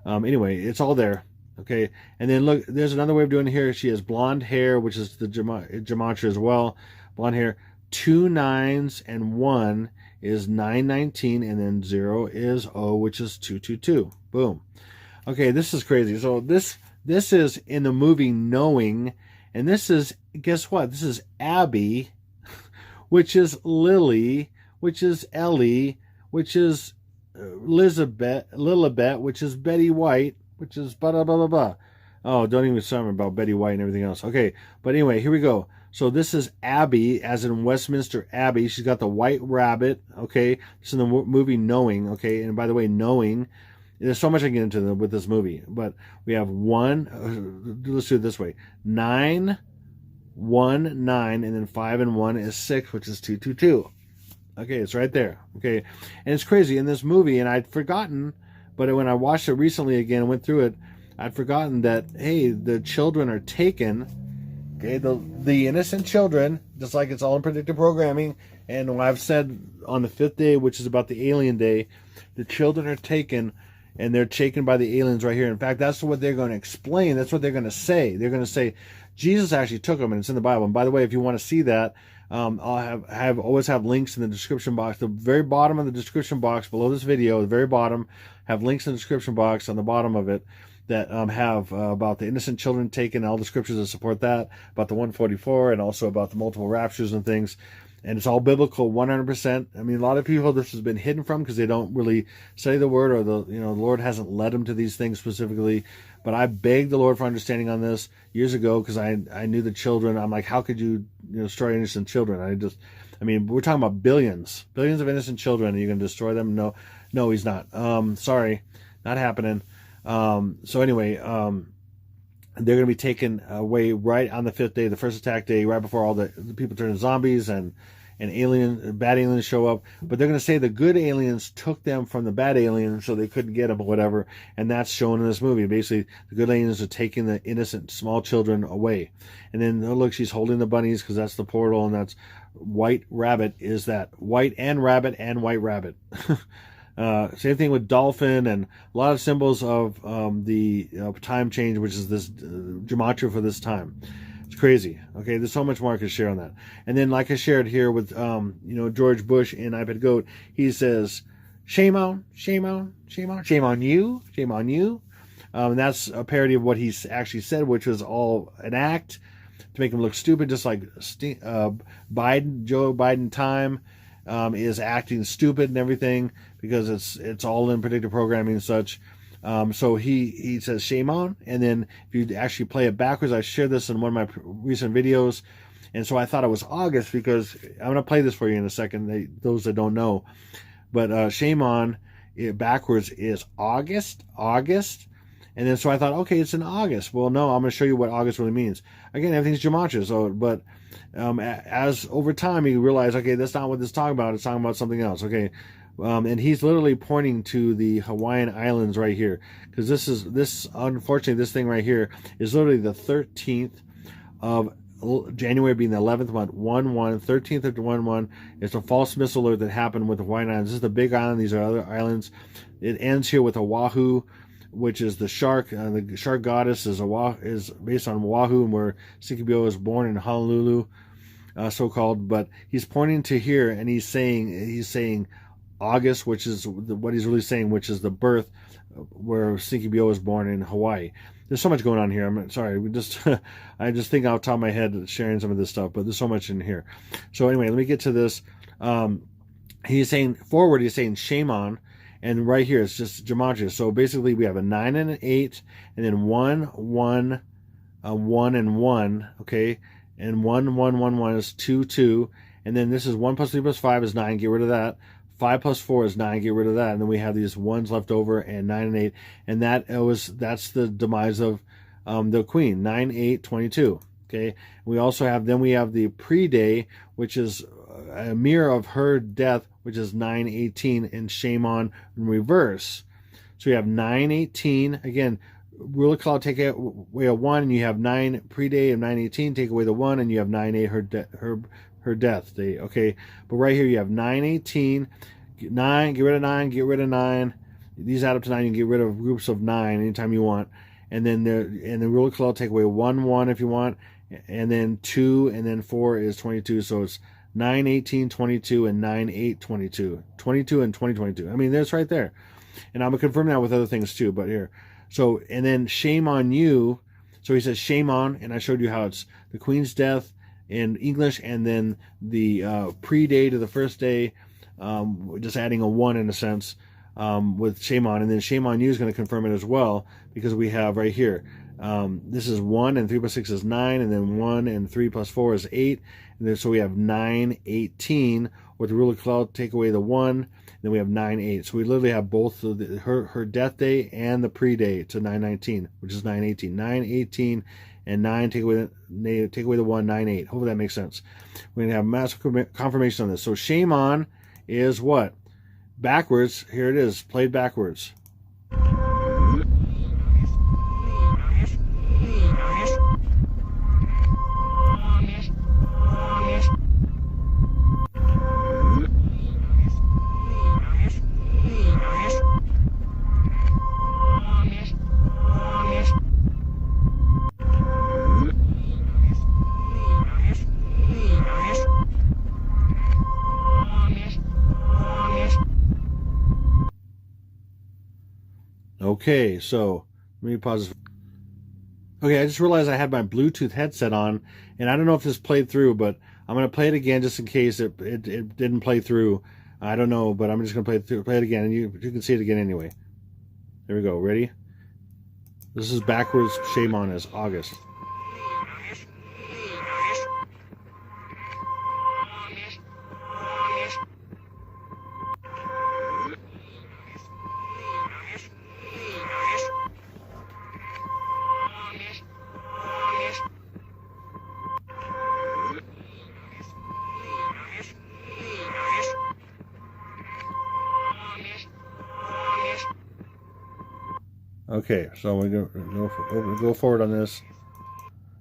[SPEAKER 1] anyway, it's all there. Okay, and then look, there's another way of doing it here. She has blonde hair, which is the gematria as well. Blonde hair, 2 9s and 1 is 919, and then 0 is O, which is 222. Boom. Okay, this is crazy. So this is in the movie Knowing, and this is, guess what? This is Abby, which is Lily, which is Ellie, which is Lilibet, which is Betty White, which is blah, blah, blah, blah, blah. Oh, don't even say about Betty White and everything else. Okay, but anyway, here we go. So this is Abby, as in Westminster Abbey. She's got the white rabbit, okay? This is in the movie Knowing, okay? And by the way, Knowing, there's so much I can get into with this movie. But we have 1, let's do it this way. 9, 1, 9, and then 5 and 1 is 6, which is 222. Okay, it's right there, okay? And it's crazy. In this movie, and I'd forgotten, but when I watched it recently again and went through it, I'd forgotten that, hey, the children are taken. Okay, the innocent children, just like it's all in predictive programming, and what I've said on the 5th day, which is about the alien day, the children are taken, and they're taken by the aliens right here. In fact, that's what they're going to explain. That's what they're going to say. They're going to say, Jesus actually took them, and it's in the Bible. And by the way, if you want to see that, I'll always have links in the description box. The very bottom of the description box below this video, the very bottom, have links in the description box on the bottom of it that have about the innocent children taken, all the scriptures that support that, about the 144, and also about the multiple raptures and things. And it's all biblical, 100%. I mean, a lot of people this has been hidden from because they don't really study the word, or the Lord hasn't led them to these things specifically. But I begged the Lord for understanding on this years ago because I knew the children. I'm like, how could you destroy innocent children? I mean, we're talking about billions of innocent children, and you can destroy them? No, he's not. Sorry, not happening. So anyway, they're going to be taken away right on the 5th day, the first attack day, right before all the people turn into zombies and bad aliens show up. But they're going to say the good aliens took them from the bad aliens, so they couldn't get them or whatever. And that's shown in this movie. Basically, the good aliens are taking the innocent small children away. And then, oh, look, she's holding the bunnies because that's the portal, and that's White Rabbit is that. White and Rabbit and White Rabbit. Same thing with dolphin and a lot of symbols of the time change, which is this gematria for this time. It's crazy. Okay, there's so much more I could share on that. And then, like I shared here with George Bush in iPad Goat, he says, "Shame on, shame on, shame on, shame on you, shame on you." And that's a parody of what he actually said, which was all an act to make him look stupid, just like Joe Biden time. Is acting stupid and everything because it's all in predictive programming and such. So he says shame on, and then if you actually play it backwards, I shared this in one of my recent videos, and so I thought it was August because I'm going to play this for you in a second. Those that don't know, but shame on it backwards is August, and then so I thought, okay, it's in August. Well, no, I'm going to show you what August really means. Again, everything's gematria. So, but as over time you realize, okay, that's not what this is talking about. It's talking about something else. Okay, and he's literally pointing to the Hawaiian Islands right here, because unfortunately this thing right here is literally the 13th of January being the 11th month, 1/1, 13th of 1/1. It's a false missile alert that happened with the Hawaiian Islands. This is the big island. These are other islands. It ends here with Oahu, which is the shark. The shark goddess is based on Oahu, and where Stinky Bill was born in Honolulu, so-called. But he's pointing to here, and he's saying August, which is what he's really saying, which is the birth where Stinky Bill was born in Hawaii. There's so much going on here. I'm sorry. I just think off the top of my head sharing some of this stuff, but there's so much in here. So anyway, let me get to this. He's saying forward. He's saying shame on, and right here it's just gematria. So basically, we have a 9 and an 8, and then 1, 1, 1 and 1. Okay, and 1, 1, 1, 1 is 2, 2, and then this is 1 plus 3 plus 5 is 9. Get rid of that. 5 plus 4 is 9. Get rid of that, and then we have these ones left over, and 9 and 8, and that's the demise of the queen. 9, 8, 22. Okay, we also have the pre-day, which is a mirror of her death, which is 9, 18, and shame on in reverse. So you have 9, 18 again. Rule of cloud, take away a 1, and you have 9 pre-day of 9, 18. Take away the 1, and you have 9, 8 her death day. Okay, but right here you have 9, 18, 9, get rid of 9, get rid of 9. These add up to 9. You can get rid of groups of 9 anytime you want. And then the rule of cloud, take away 1, 1 if you want, and then 2, and then 4 is 22. So it's 9, 18, 22, and 9, 8, 22. 22 and 20, 22. I mean, that's right there. And I'm going to confirm that with other things too, but here. So, and then shame on you. So he says shame on, and I showed you how it's the queen's death in English, and then the pre-day to the first day, just adding a 1 in a sense, with shame on, and then shame on you is going to confirm it as well, because we have right here, this is 1 and 3 plus 6 is 9, and then 1 and 3 plus 4 is 8, and then so we have 9, 18, with the rule of cloud, take away the 1, then we have 9, 8. So we literally have both her death day and the pre-day to 9, 19, which is 9, 18. 9, 18, and 9, take away the 1, 9, 8. Hopefully that makes sense. We're going to have massive confirmation on this. So shame on is what? Backwards. Here it is, played backwards. Okay, so let me pause. Okay, I just realized I had my Bluetooth headset on, and I don't know if this played through, but I'm going to play it again just in case it didn't play through. I don't know, but I'm just going to play it again, and you can see it again anyway. There we go. Ready? This is backwards. Shame on us. August. Okay, so we're going to go forward on this.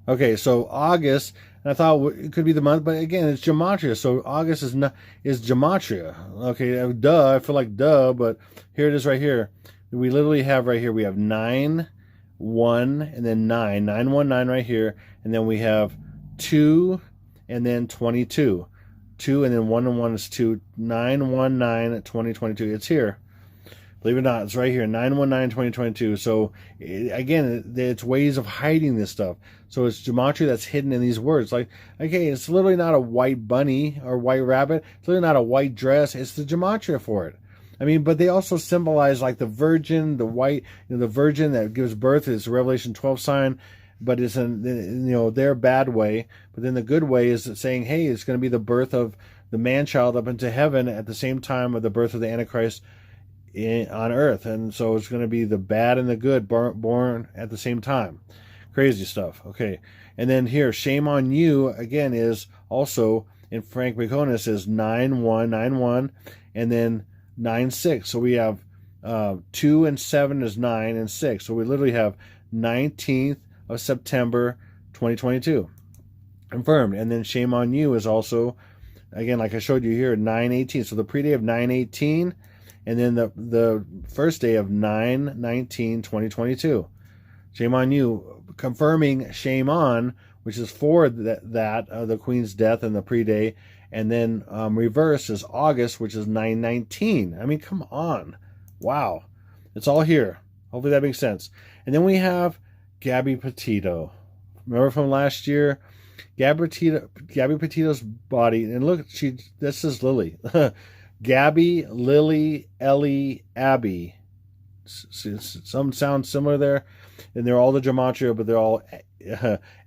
[SPEAKER 1] Okay, so August, and I thought it could be the month, but again, it's gematria, so August is gematria. Okay, duh, I feel like duh, but here it is right here. We literally have right here, we have 9, 1, and then 9. 9, 1, 9 right here, and then we have 2, and then 22. 2, and then 1 and 1 is 2. 9, 1, 9, 20, 22. It's here. Believe it or not, it's right here, 9/19/2022. So again, it's ways of hiding this stuff. So it's gematria that's hidden in these words. Like, okay, it's literally not a white bunny or white rabbit. It's literally not a white dress. It's the gematria for it. I mean, but they also symbolize like the virgin, the white, the virgin that gives birth is a Revelation 12 sign, but it's in their bad way. But then the good way is saying, hey, it's going to be the birth of the man-child up into heaven at the same time of the birth of the Antichrist on earth. And so it's going to be the bad and the good born at the same time. Crazy stuff. Okay, and then here, shame on you again is also in Frank McConus is 9/1/9/1, and then 9/6. So we have 2 and 7 is 9 and 6. So we literally have 19th of September 2022 confirmed. And then shame on you is also, again, like I showed you here, 9/18. So the pre-day of 9/18. and then the first day of 9/19/2022. Shame on you, confirming shame on, which is for that the Queen's death and the pre-day, and then reverse is August, which is 9/19. I mean, come on, wow, it's all here. Hopefully that makes sense. And then we have Gabby Petito. Remember from last year, Gabby Petito's body, and look, this is Lily. Gabby, Lily, Ellie, Abby. Some sound similar there, and they're all the gematria, but they're all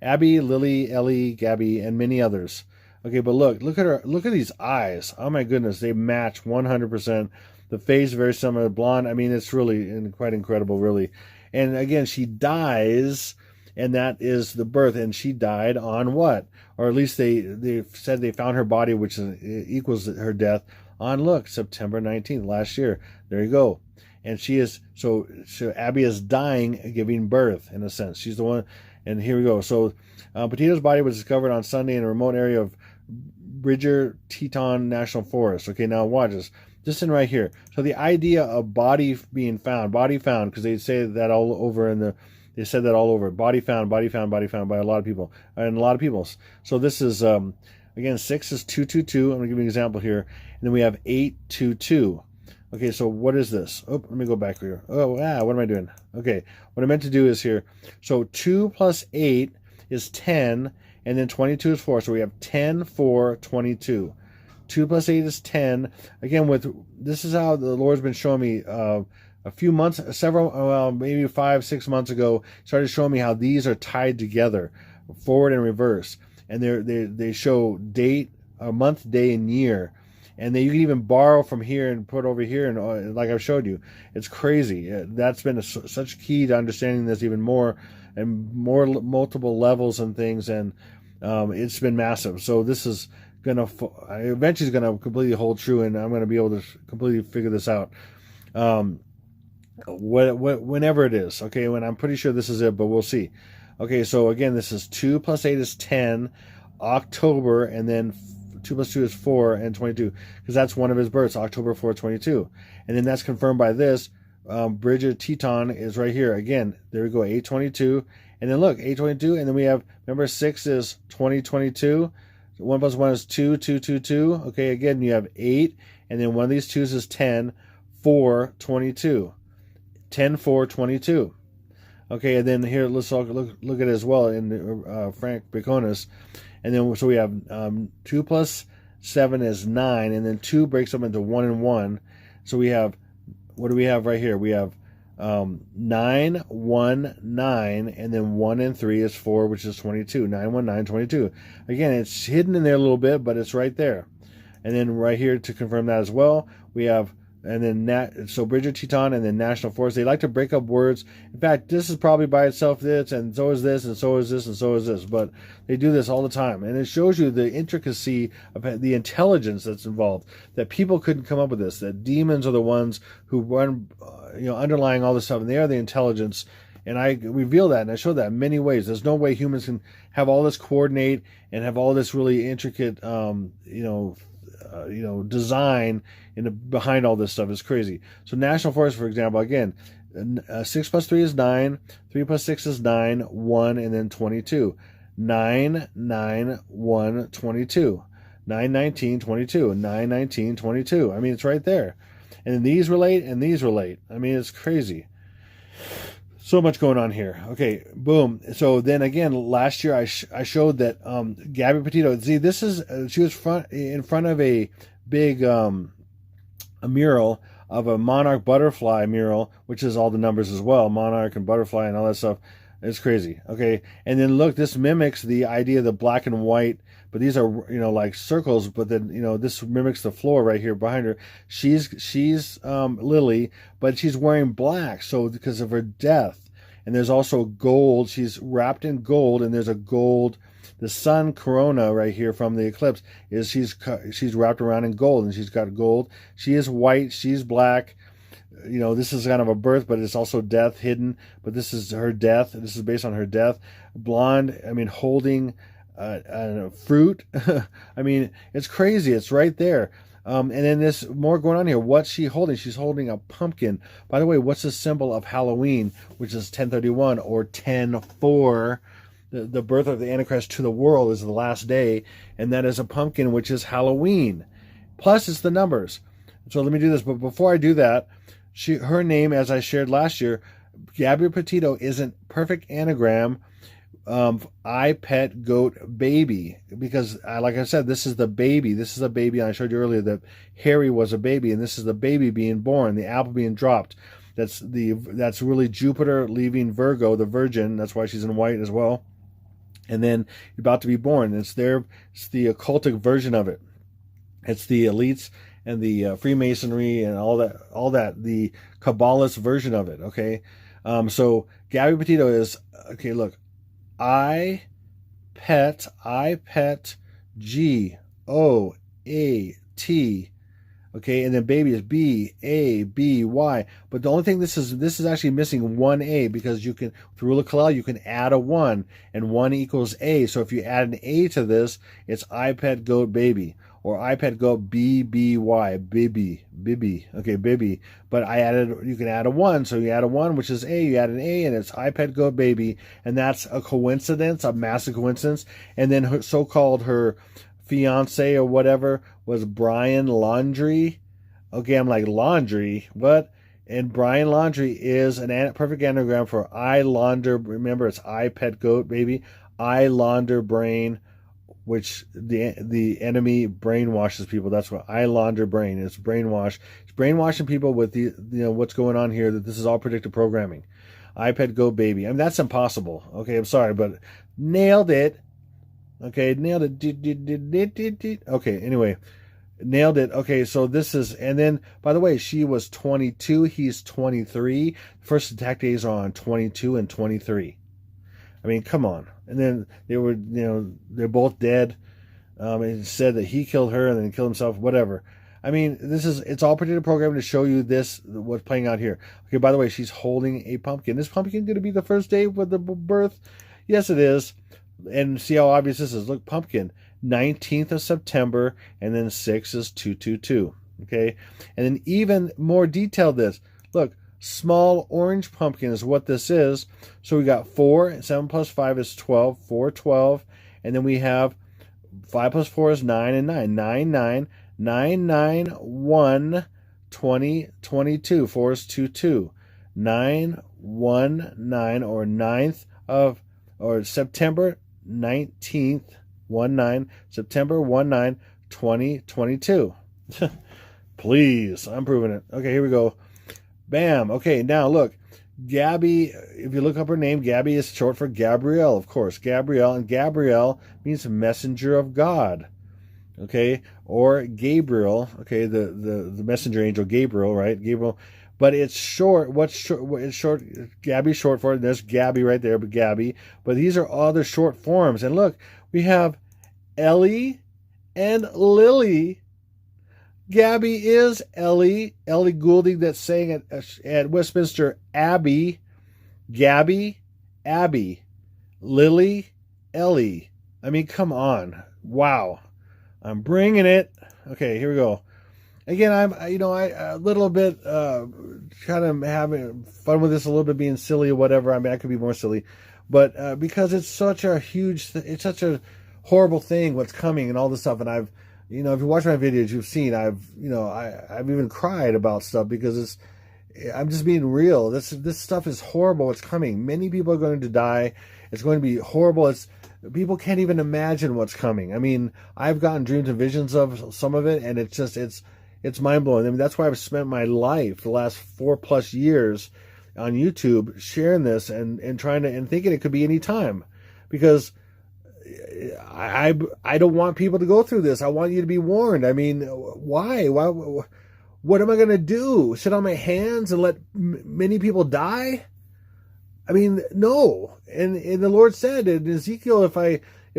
[SPEAKER 1] Abby, Lily, Ellie, Gabby, and many others. Okay, but look at her. Look at these eyes. Oh my goodness, they match 100%. The face very similar, blonde. I mean, it's really quite incredible, really. And again, she dies, and that is the birth. And she died on what? Or at least they said they found her body, which equals her death, on, look, September 19th, last year. There you go. And she is, so Abby is dying, giving birth, in a sense. She's the one, and here we go. So Petito's body was discovered on Sunday in a remote area of Bridger Teton National Forest. Okay, now watch this. Just in right here. So the idea of body being found, because they say that all over they said that all over. Body found by a lot of people, and a lot of people's. So this is, again, 6 is 222. I'm going to give you an example here. And then we have 822. Okay, so what is this? Oh, let me go back here. Oh, what am I doing? Okay, what I meant to do is here. So 2 plus 8 is 10, and then 22 is 4. So we have 10, 4, 22. 2 plus 8 is 10. Again, this is how the Lord's been showing me a few months, maybe 5-6 months ago, started showing me how these are tied together, forward and reverse. And they show date, month, day, and year. And then you can even borrow from here and put over here, and like I've showed you. It's crazy. That's been such key to understanding this even more, and more multiple levels and things, and it's been massive. So this is eventually is gonna completely hold true, and I'm gonna be able to completely figure this out. Whenever it is, okay. When I'm pretty sure this is it, but we'll see. Okay, so again, this is 2 plus 8 is 10, October, and then 2 plus 2 is 4, and 22, because that's one of his births, October 4, 22. And then that's confirmed by this. Bridger Teton is right here. Again, there we go, 822. And then look, 822, and then we have, remember, 6 is 2022. 1 plus 1 is 2, 2, 2, 2. Okay, again, you have 8, and then one of these 2's is 10, 4, 22. 10, 4, 22. Okay, and then here, let's look at it as well in Frank Baconis. And then, so we have 2 plus 7 is 9, and then 2 breaks up into 1 and 1. So we have, what do we have right here? We have 9, 1, 9, and then 1 and 3 is 4, which is 22. 9, 1, 9, 22. Again, it's hidden in there a little bit, but it's right there. And then right here to confirm that as well, we have, and then so Bridger Teton and then National Forest. They like to break up words. In fact, this is probably by itself this, and so is this, and so is this, and so is this. But they do this all the time, and it shows you the intricacy of the intelligence that's involved. That people couldn't come up with this. That demons are the ones who run, underlying all this stuff, and they are the intelligence. And I reveal that, and I show that in many ways. There's no way humans can have all this coordinate and have all this really intricate, design behind all this stuff. Is crazy. So National Forest, for example, again, 6 plus 3 is 9, 3 plus 6 is 9, 1, and then 22. 9, 9, 1, 22. 9, 19, 22. 9, 19, 22. I mean, it's right there. And then these relate, and these relate. I mean, it's crazy. So much going on here. Okay, boom. So then again, last year I showed that Gabby Petito. See, this is she was in front of a big a mural of a monarch butterfly mural, which is all the numbers as well, monarch and butterfly and all that stuff. It's crazy. Okay, and then look, this mimics the idea of the black and white, but these are like circles. But then this mimics the floor right here behind her. She's Lily, but she's wearing black, so because of her death. And there's also gold. She's wrapped in gold, and there's a gold. The sun corona right here from the eclipse is she's wrapped around in gold, and she's got gold. She is white. She's black. This is kind of a birth, but it's also death hidden. But this is her death. This is based on her death. Blonde. I mean, holding fruit. I mean, it's crazy. It's right there. And then there's more going on here. What's she holding? She's holding a pumpkin. By the way, what's the symbol of Halloween, which is 1031 or 10/4? The birth of the Antichrist to the world is the last day, and that is a pumpkin, which is Halloween. Plus, it's the numbers. So let me do this. But before I do that, her name, as I shared last year, Gabby Petito, isn't perfect anagram I pet goat baby, because like I said, this is the baby. This is a baby. I showed you earlier that Harry was a baby, and this is the baby being born, the apple being dropped. That's really Jupiter leaving Virgo, the Virgin. That's why she's in white as well. And then about to be born. It's the occultic version of it. It's the elites and the Freemasonry and all that, the Kabbalist version of it. Okay, so Gabby Petito is okay. Look, I pet G O A T. Okay, and then baby is BABY. But the only thing this is actually missing one A, because you can, with the rule of Kalel, you can add a 1, and 1 equals A. So if you add an A to this, it's I pet goat baby, or I pet goat BBY, Bibby. Okay, Bibby. But you can add a 1, so you add a 1, which is A, you add an A, and it's I pet goat baby, and that's a coincidence, a massive coincidence. And then her so-called fiance or whatever was Brian Laundrie. Okay, I'm like, laundry? What? And Brian Laundrie is an perfect anagram for I launder. Remember, it's I pet goat baby. I launder brain, which the enemy brainwashes people. That's what I launder brain. It's brainwash. It's brainwashing people with what's going on here. That this is all predictive programming. I pet goat baby. I mean, that's impossible. Okay, I'm sorry, but nailed it. Okay, nailed it. Okay, anyway, nailed it. Okay, so this is, and then, by the way, she was 22, he's 23. First attack days are on 22 and 23. I mean, come on. And then they were, they're both dead. It said that he killed her and then killed himself, whatever. I mean, it's all predictive programming to show you what's playing out here. Okay, by the way, she's holding a pumpkin. Is pumpkin going to be the first day with the birth? Yes, it is. And see how obvious this is. Look, pumpkin, 19th of September, and then 6 is 222. Okay, and then even more detailed this. Look, small orange pumpkin is what this is. So we got 4, 7 plus 5 is 12, 4, 12, and then we have 5 plus 4 is 9 and 9, 9, 9, 9, 9, 1, 20, 22, 4 is 2, 2, 9, 1, 9, or 9th of, or September 19th, 1, 9, September 1, 9, 2022. Please, I'm proving it. Okay, here we go. Bam. Okay, now look, Gabby, if you look up her name, Gabby is short for Gabrielle, of course. Gabrielle, and Gabrielle means messenger of God. Okay, or Gabriel, okay, the messenger angel Gabriel, right? Gabriel. But it's short. What's short? It's short. Gabby's short for it. There's Gabby right there, but Gabby. But these are other short forms. And look, we have Ellie and Lily. Gabby is Ellie Goulding, that sang at Westminster Abbey. Gabby, Abby, Lily, Ellie. I mean, come on. Wow. I'm bringing it. Okay, here we go. Again, I'm a little bit kind of having fun with this, a little bit being silly or whatever. I mean, I could be more silly, but because it's such a horrible thing what's coming and all this stuff. And I've, if you watch my videos, you've seen I've even cried about stuff because I'm just being real. This stuff is horrible. What's coming? Many people are going to die. It's going to be horrible. People can't even imagine what's coming. I mean, I've gotten dreams and visions of some of it, and it's mind-blowing. I mean, that's why I've spent my life, the last 4+ years on YouTube, sharing this and trying to, and thinking it could be any time, because I don't want people to go through this. I want you to be warned. I mean, why? What am I going to do? Sit on my hands and let many people die? I mean, no. And the Lord said in Ezekiel, if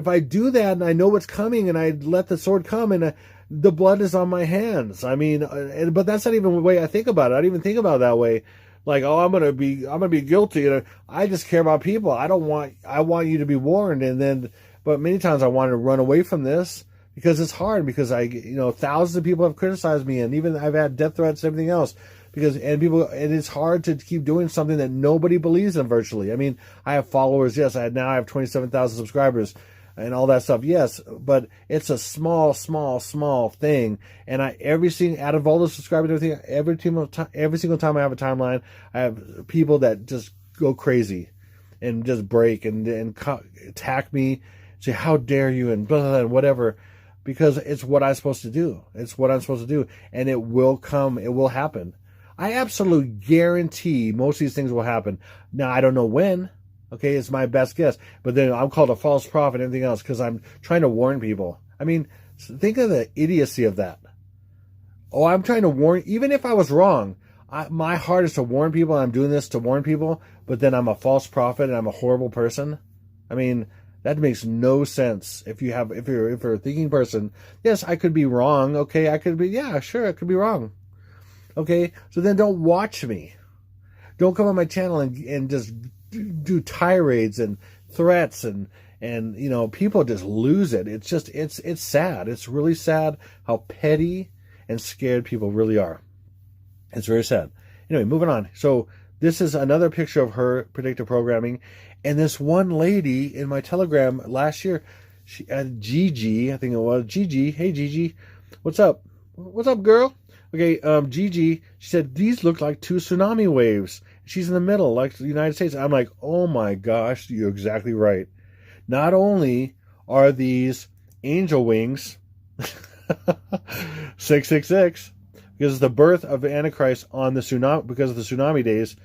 [SPEAKER 1] I do that and I know what's coming and I let the sword come and the blood is on my hands. I mean, but that's not even the way I think about it. I don't even think about it that way. Like, oh, I'm gonna be guilty. I just care about people. I want you to be warned. But many times I want to run away from this because it's hard, because thousands of people have criticized me, and even I've had death threats and everything else, and it's hard to keep doing something that nobody believes in virtually. I mean, I have followers, yes, I have 27,000 subscribers and all that stuff, yes, but it's a small thing. And out of all the subscribers and everything, every single time I have a timeline, I have people that just go crazy and just break and attack me, say, how dare you, and blah, blah, blah, and whatever, because it's what I'm supposed to do. It's what I'm supposed to do, and it will come. It will happen. I absolutely guarantee most of these things will happen. Now, I don't know when. Okay, it's my best guess. But then I'm called a false prophet and everything else because I'm trying to warn people. I mean, think of the idiocy of that. Oh, I'm trying to warn. Even if I was wrong, my heart is to warn people. And I'm doing this to warn people. But then I'm a false prophet and I'm a horrible person. I mean, that makes no sense. If you're a thinking person, yes, I could be wrong. Okay, I could be wrong. Okay, so then don't watch me. Don't come on my channel and just do tirades and threats and people just lose it. It's sad. It's really sad how petty and scared people really are. It's very sad. Anyway, moving on. So this is another picture of her predictive programming, and this one lady in my Telegram last year, Gigi, I think it was Gigi. Hey Gigi, what's up? What's up, girl? Okay, Gigi, she said, these look like two tsunami waves. She's in the middle, like the United States. I'm like, oh my gosh, you're exactly right. Not only are these angel wings, 666, because it's the birth of the Antichrist on the tsunami, because of the tsunami days.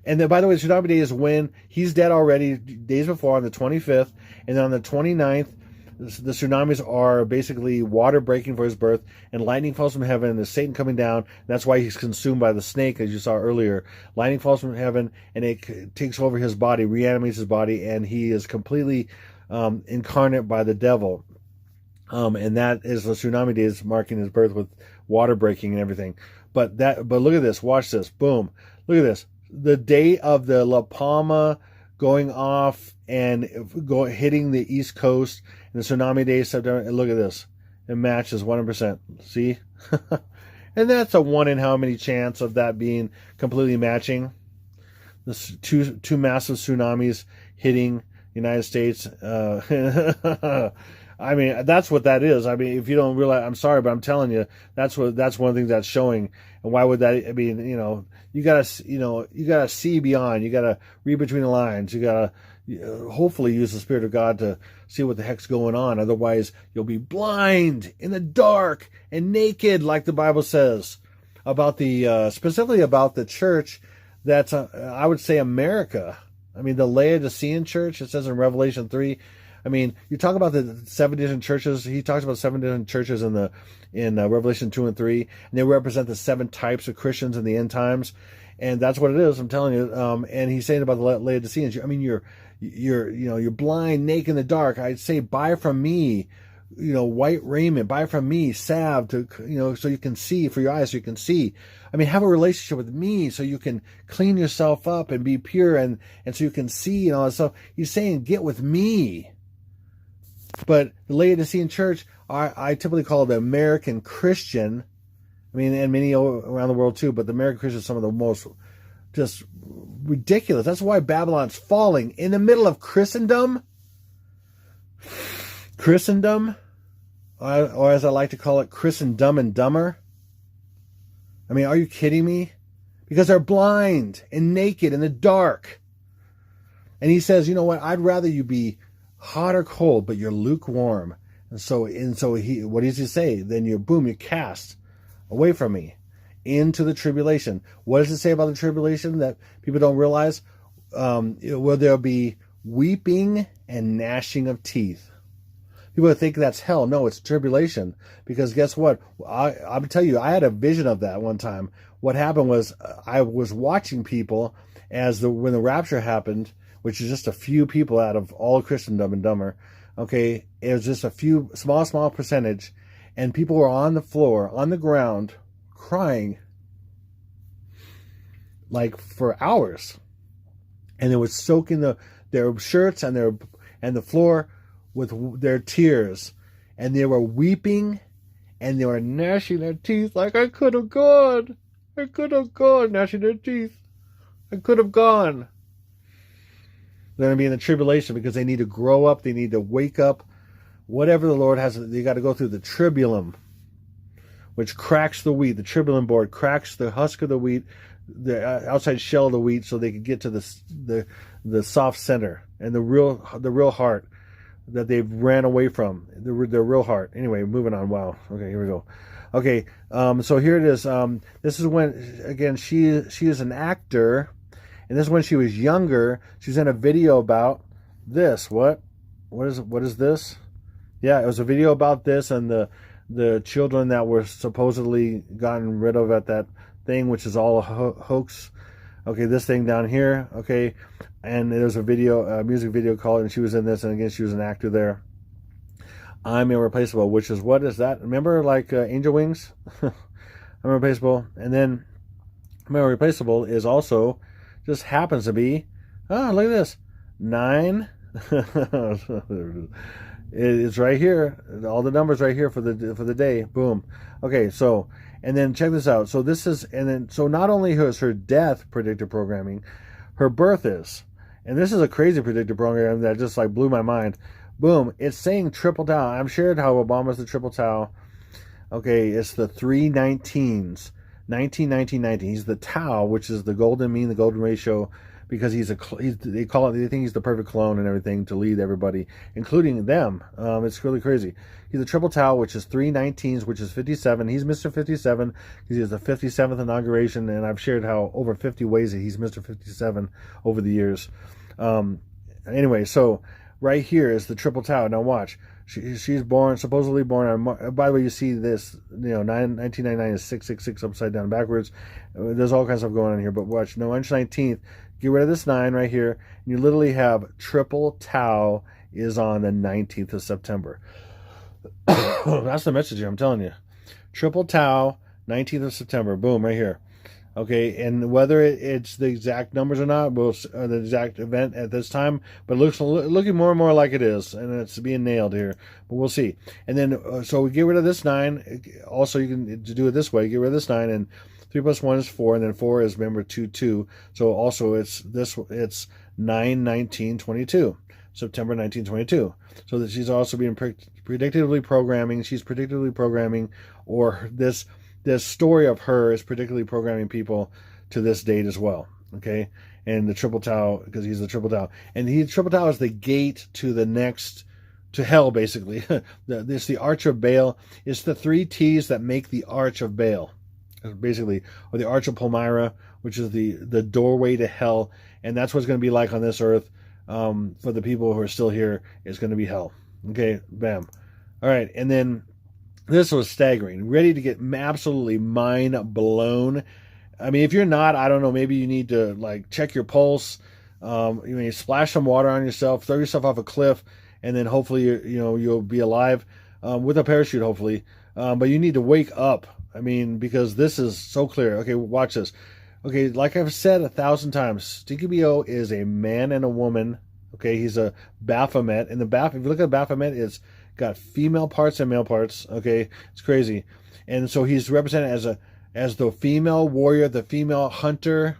[SPEAKER 1] And then, by the way, the tsunami day is when he's dead already, days before, on the 25th. And then on the 29th, the tsunamis are basically water breaking for his birth, and lightning falls from heaven, and there's Satan coming down. That's why he's consumed by the snake, as you saw earlier. Lightning falls from heaven, and it takes over his body, reanimates his body, and he is completely incarnate by the devil. And that is the tsunami days, marking his birth with water breaking and everything. But look at this. Watch this. Boom. Look at this. The day of the La Palma going off and hitting the East Coast, and the tsunami day, September. And look at this. It matches 100%. See? And that's a 1 in how many chance of that being completely matching. This two massive tsunamis hitting the United States. I mean, that's what that is. I mean, if you don't realize, I'm sorry, but I'm telling you, that's one of the things that's showing. And why would that? I mean, you gotta see beyond. You gotta read between the lines. You gotta hopefully use the Spirit of God to see what the heck's going on. Otherwise, you'll be blind, in the dark, and naked, like the Bible says about specifically about the church. That's I would say America. I mean, the Laodicean church. It says in Revelation 3. I mean, you talk about the 7 different churches. He talks about 7 different churches in Revelation 2 and 3, and they represent the 7 types of Christians in the end times, and that's what it is. I'm telling you. And he's saying about the Laodiceans. I mean, you're blind, naked in the dark. I'd say, buy from me, white raiment. Buy from me, salve to, so you can see, for your eyes, so you can see. I mean, have a relationship with me so you can clean yourself up and be pure, and so you can see and all that stuff. He's saying, get with me. But the Laodicean church, I typically call the American Christian. I mean, and many around the world too, but the American Christian is some of the most just ridiculous. That's why Babylon's falling in the middle of Christendom. Christendom, or as I like to call it, Christendom and dumber. I mean, are you kidding me? Because they're blind and naked in the dark. And he says, you know what? I'd rather you be hot or cold, but you're lukewarm. And so what does he say? Then you're cast away from me into the tribulation. What does it say about the tribulation that people don't realize? Will there be weeping and gnashing of teeth? People think that's hell. No, it's tribulation. Because guess what? I'll tell you, I had a vision of that one time. What happened was I was watching people when the rapture happened, which is just a few people out of all Christendom and dumber. Okay, it was just a few, small percentage, and people were on the floor, on the ground, crying, like for hours, and they were soaking their shirts and the floor with their tears, and they were weeping and they were gnashing their teeth like, I could have gone. I could have gone, gnashing their teeth. I could have gone. They're going to be in the tribulation because they need to grow up. They need to wake up. Whatever the Lord has, they got to go through the tribulum, which cracks the wheat. The tribulum board cracks the husk of the wheat, the outside shell of the wheat, so they can get to the soft center and the real heart that they've ran away from, their real heart. Anyway, moving on. Wow. Okay, here we go. Okay, so here it is. This is when, again, she is an actor, and this is when she was younger. She's in a video about this. What is this? Yeah, it was a video about this and the children that were supposedly gotten rid of at that thing, which is all a hoax. Okay, this thing down here. Okay, and there's a music video called, and she was in this, and again, she was an actor there. I'm Irreplaceable, which is, what is that? Remember, like Angel Wings? I'm Irreplaceable. And then I'm Irreplaceable is also, just happens to be, look at this, 9. It's right here. All the numbers right here for the day. Boom. Okay, so, and then check this out. So this is, and then, so not only is her death predictive programming, her birth is. And this is a crazy predictive program that just like blew my mind. Boom. It's saying triple tau. I'm shared how Obama's the triple tau. Okay, it's the 3 19s. 19, 19, 19. He's the tau, which is the golden mean, the golden ratio, because they think he's the perfect clone and everything to lead everybody, including them. It's really crazy. He's a triple tau, which is 3 19s, which is 57. He's Mr. 57 because he has the 57th inauguration, and I've shared how over 50 ways that he's Mr. 57 over the years. Anyway, so right here is the triple tau. Now watch. She's supposedly born on, by the way, you see this, 1999 is 666 upside down backwards. There's all kinds of stuff going on here, but watch. March 19th, get rid of this 9 right here, and you literally have triple tau is on the 19th of September. That's the message here, I'm telling you. Triple tau, 19th of September, boom, right here. Okay, and whether it's the exact numbers or not, the exact event at this time, but looking more and more like it is, and it's being nailed here. But we'll see. And then, so we get rid of this 9. Also, you can do it this way: get rid of this 9, and 3 plus 1 is 4, and then 4 is, remember, 2 2. So also it's 9 19 22, September 1922. So that she's also being predictively programming. She's predictively programming, or this story of her is particularly programming people to this date as well. Okay, and the triple tau, because he's the triple tau, and triple tau is the gate to the next, to hell, basically. It's the Arch of Baal. It's the 3 T's that make the Arch of Baal, basically, or the Arch of Palmyra, which is the doorway to hell, and that's what it's going to be like on this earth. For the people who are still here, it's going to be hell. Okay, bam. All right, and then this was staggering. Ready to get absolutely mind blown. I mean, if you're not, I don't know, maybe you need to like check your pulse. You splash some water on yourself, throw yourself off a cliff, and then hopefully you'll be alive with a parachute, hopefully. But you need to wake up. I mean, because this is so clear. Okay, watch this. Okay, like I've said 1,000 times, Stinky B.O. is a man and a woman. Okay, he's a Baphomet, and if you look at Baphomet, it's got female parts and male parts. Okay, it's crazy. And so he's represented as the female warrior, the female hunter,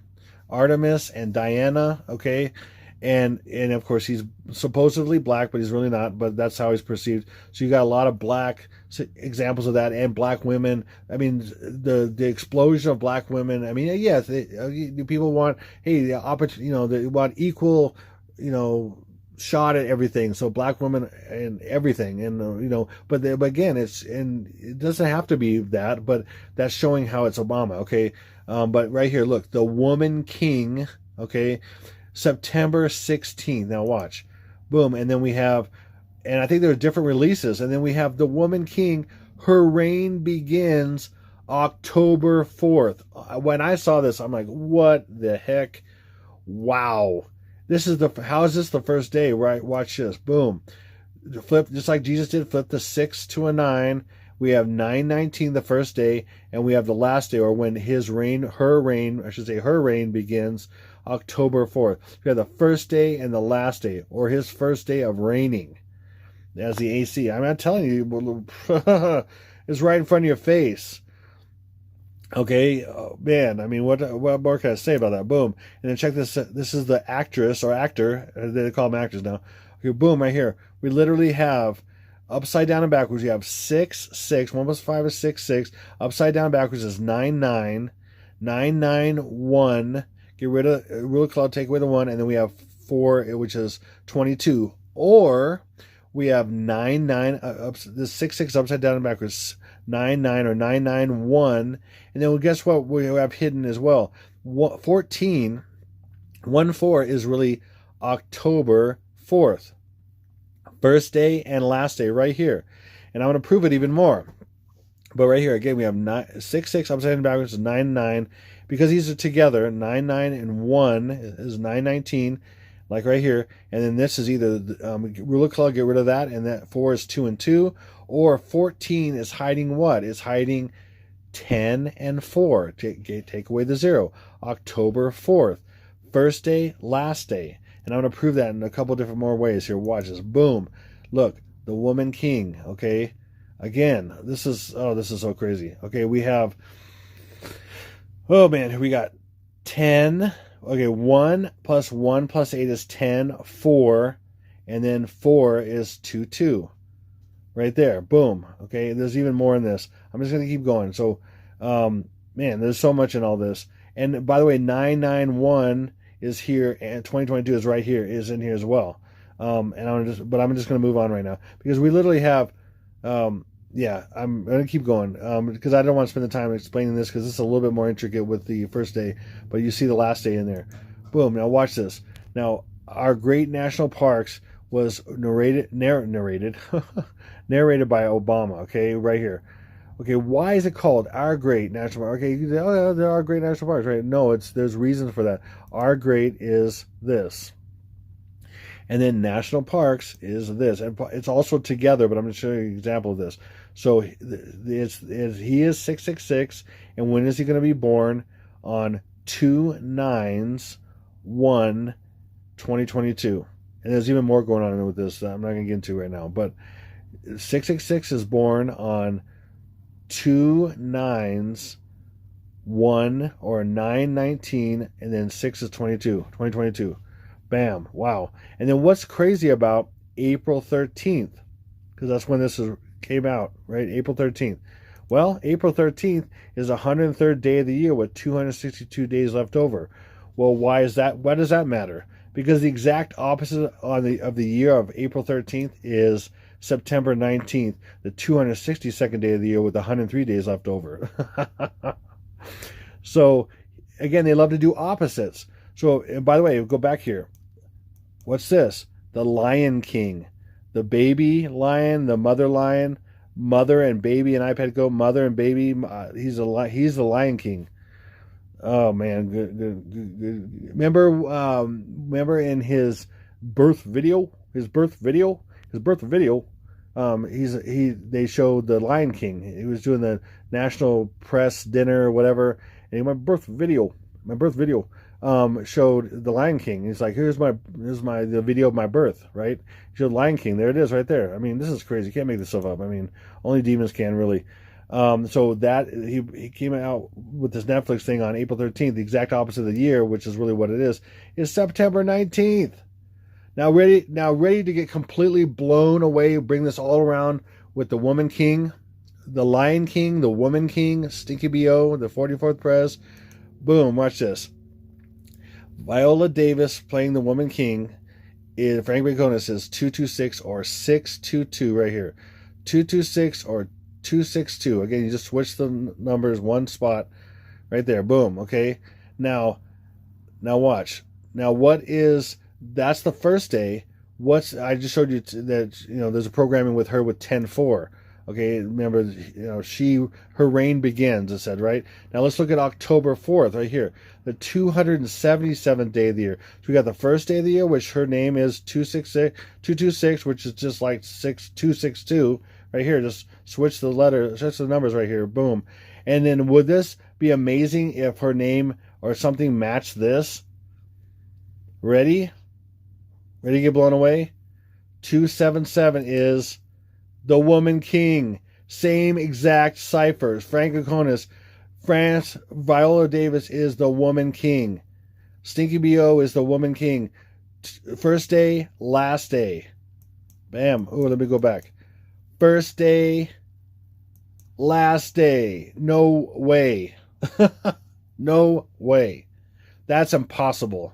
[SPEAKER 1] Artemis and Diana. Okay, and of course he's supposedly black, but he's really not, but that's how he's perceived. So you got a lot of black examples of that, and black women. I mean, the explosion of black women. I mean, yes, people want, hey, the opportunity, they want equal, shot at everything. So black women and everything, and but again, it doesn't have to be that, but that's showing how it's Obama. Okay, but right here, look, the Woman King. Okay, September 16th. Now watch, boom, and then we have, and I think there are different releases, and then we have the Woman King. Her reign begins October 4th. When I saw this, I'm like, what the heck? Wow. How is this the first day, right? Watch this. Boom. Flip, just like Jesus did, flip the 6 to a 9. We have 9/19 the first day, and we have the last day, or when her reign begins October 4th. We have the first day and the last day, or his first day of reigning. as the AC. I'm not telling you, it's right in front of your face. Okay, man. I mean, what more can I say about that? Boom, and then check this. This is the actress or actor. They call them actors now. Okay, boom, right here. We literally have upside down and backwards. You have 6 6. 1 plus 5 is 6 6. Upside down and backwards is 9 9. 9 9 1. Get rid of rule of cloud. Take away the 1, and then we have 4, which is 22. Or we have 9 9. This 6 6 upside down and backwards. 9 9 or 9 9 1. And then guess what we have hidden as well? 14. 1 4 is really October 4th. First day and last day right here. And I'm going to prove it even more. But right here, again, we have 6 6 upside down and backwards is 9 9. Because these are together, 9 9 and 1 is 9 19. Like right here. And then this is either rule of cloud, get rid of that. And that 4 is 2 and 2. Or 14 is hiding what? It's hiding 10 and 4. Take away the 0. October 4th. First day, last day. And I'm going to prove that in a couple different more ways here. Watch this. Boom. Look. The woman king. Okay. Again, this is so crazy. Okay. We have, oh man, we got 10. Okay. 1 plus 1 plus 8 is 10. 4. And then 4 is 2 2. Right there. Boom. Okay. There's even more in this. I'm just going to keep going. So, man, there's so much in all this. And by the way, 991 is here, and 2022 is right here, is in here as well. And I'm just going to move on right now because we literally have, yeah, I'm going to keep going because I don't want to spend the time explaining this because this is a little bit more intricate with the first day, but you see the last day in there. Boom. Now watch this. Now, our great national parks was narrated by Obama, okay, right here. Okay, why is it called Our Great National Park? Okay, oh, there are great national parks, right? No, there's reasons for that. Our great is this. And then national parks is this. And it's also together, but I'm going to show you an example of this. So he is 666, and when is he going to be born? On 2/9/1/2022. And there's even more going on with this that I'm not going to get into right now. But 666 is born on 2/9/1 or 9/19, and then 6 is 2022. Bam. Wow. And then what's crazy about April 13th? Because that's when this came out, right? April 13th. Well, April 13th is the 103rd day of the year with 262 days left over. Well, why is that? Why does that matter? Because the exact opposite of the year of April 13th is September 19th, the 262nd day of the year with 103 days left over. So, again, they love to do opposites. So, by the way, go back here. What's this? The Lion King. The baby lion, the mother lion, mother and baby and iPad Go, mother and baby. He's the Lion King. Oh man, good. Remember in his birth video, they showed the Lion King. He was doing the national press dinner or whatever, and my birth video showed the Lion King. He's like, here's the video of my birth, right? He showed Lion King. There it is, right there. I mean, this is crazy. You can't make this stuff up. I mean, only demons can, really. So that he came out with this Netflix thing on April 13th, the exact opposite of the year, which is really what it is September 19th. Now ready to get completely blown away, bring this all around with the Woman King, the Lion King, the Woman King, Stinky B.O., the 44th Prez. Boom, watch this. Viola Davis playing the Woman King. Frank Bacona says 226 or 622 right here. 226 or 262. Again, you just switch the numbers one spot right there. Boom. Okay. Now watch. Now that's the first day. I just showed you that, there's a programming with her with 10-4. Okay. Remember, her reign begins, it said, right? Now let's look at October 4th right here. The 277th day of the year. So we got the first day of the year, which her name is 226, which is just like 6262. Right here, just switch the numbers right here. Boom. And then would this be amazing if her name or something matched this? Ready? Ready to get blown away? 277 is the Woman King. Same exact ciphers. Frank Akonis, France, Viola Davis is the Woman King. Stinky BO is the Woman King. First day, last day. Bam. Oh, let me go back. First day, last day. No way. No way. That's impossible.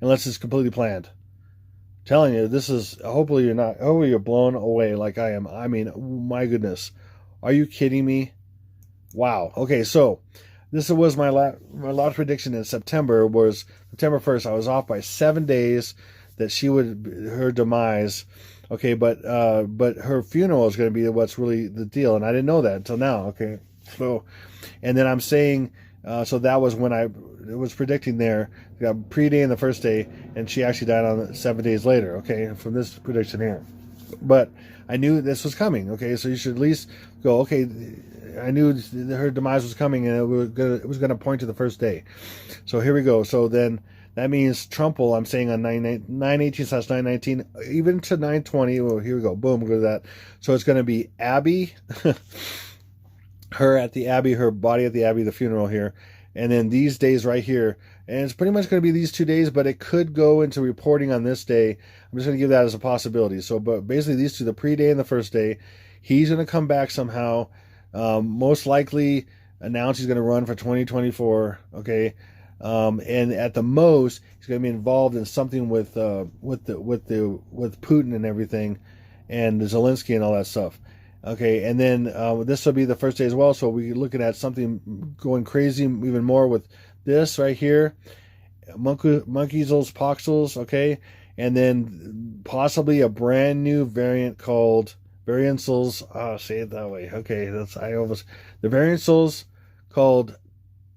[SPEAKER 1] Unless it's completely planned. I'm telling you, this is, hopefully you're blown away like I am. I mean, my goodness. Are you kidding me? Wow. Okay, so this was my last prediction in September, was September 1st. I was off by 7 days that her demise. Okay, but her funeral is going to be what's really the deal, and I didn't know that until now. Okay, so, and then I'm saying, so that was when I was predicting there. We got pre-day and the first day, and she actually died on 7 days later. Okay, from this prediction here, but I knew this was coming. Okay, so you should at least go. Okay, I knew her demise was coming, and it was going to point to the first day. So here we go. So then that means Trumple, I'm saying on 918/919, even to 920. Well, here we go. Boom, go to that. So it's going to be Abby, her at the Abbey, her body at the Abbey, the funeral here. And then these days right here. And it's pretty much going to be these 2 days, but it could go into reporting on this day. I'm just going to give that as a possibility. So, but basically these two, the pre-day and the first day, he's going to come back somehow. Most likely announce he's going to run for 2024. Okay. And at the most, he's going to be involved in something with Putin and everything, and Zelensky and all that stuff. Okay, and then this will be the first day as well. So we're looking at something going crazy even more with this right here, Monkeysels, Poxels. Okay, and then possibly a brand new variant called Variansels. Say it that way. Okay, the Variansels called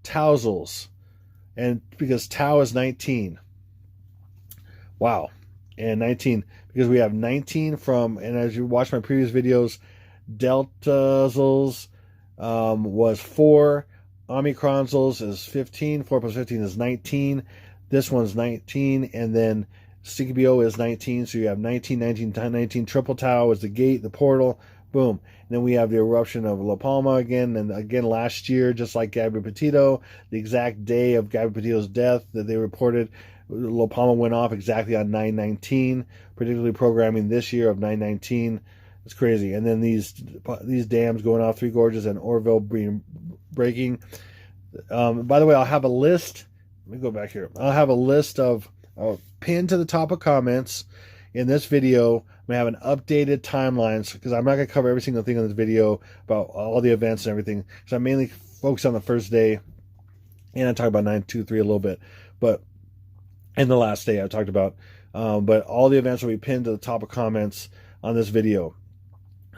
[SPEAKER 1] Tousels. And because Tau is 19. Wow. And 19, because we have 19 from, and as you watch my previous videos, Deltazels was 4. Omicronsels is 15. 4 plus 15 is 19. This one's 19. And then CBO is 19. So you have 19, 19, 19. Triple Tau is the gate, the portal. Boom. And then we have the eruption of La Palma again. And again, last year, just like Gabby Petito, the exact day of Gabby Petito's death that they reported, La Palma went off exactly on 9/19, particularly programming this year of 9/19. It's crazy. And then these dams going off, Three Gorges and Orville breaking. By the way, I'll have a list. Let me go back here. I'll have a list of pinned to the top of comments in this video. I'm going to have an updated timelines, because I'm not going to cover every single thing in this video about all the events and everything, because I'm mainly focused on the first day, and I talk about 9/23 a little bit, but and the last day I talked about, but all the events will be pinned to the top of comments on this video,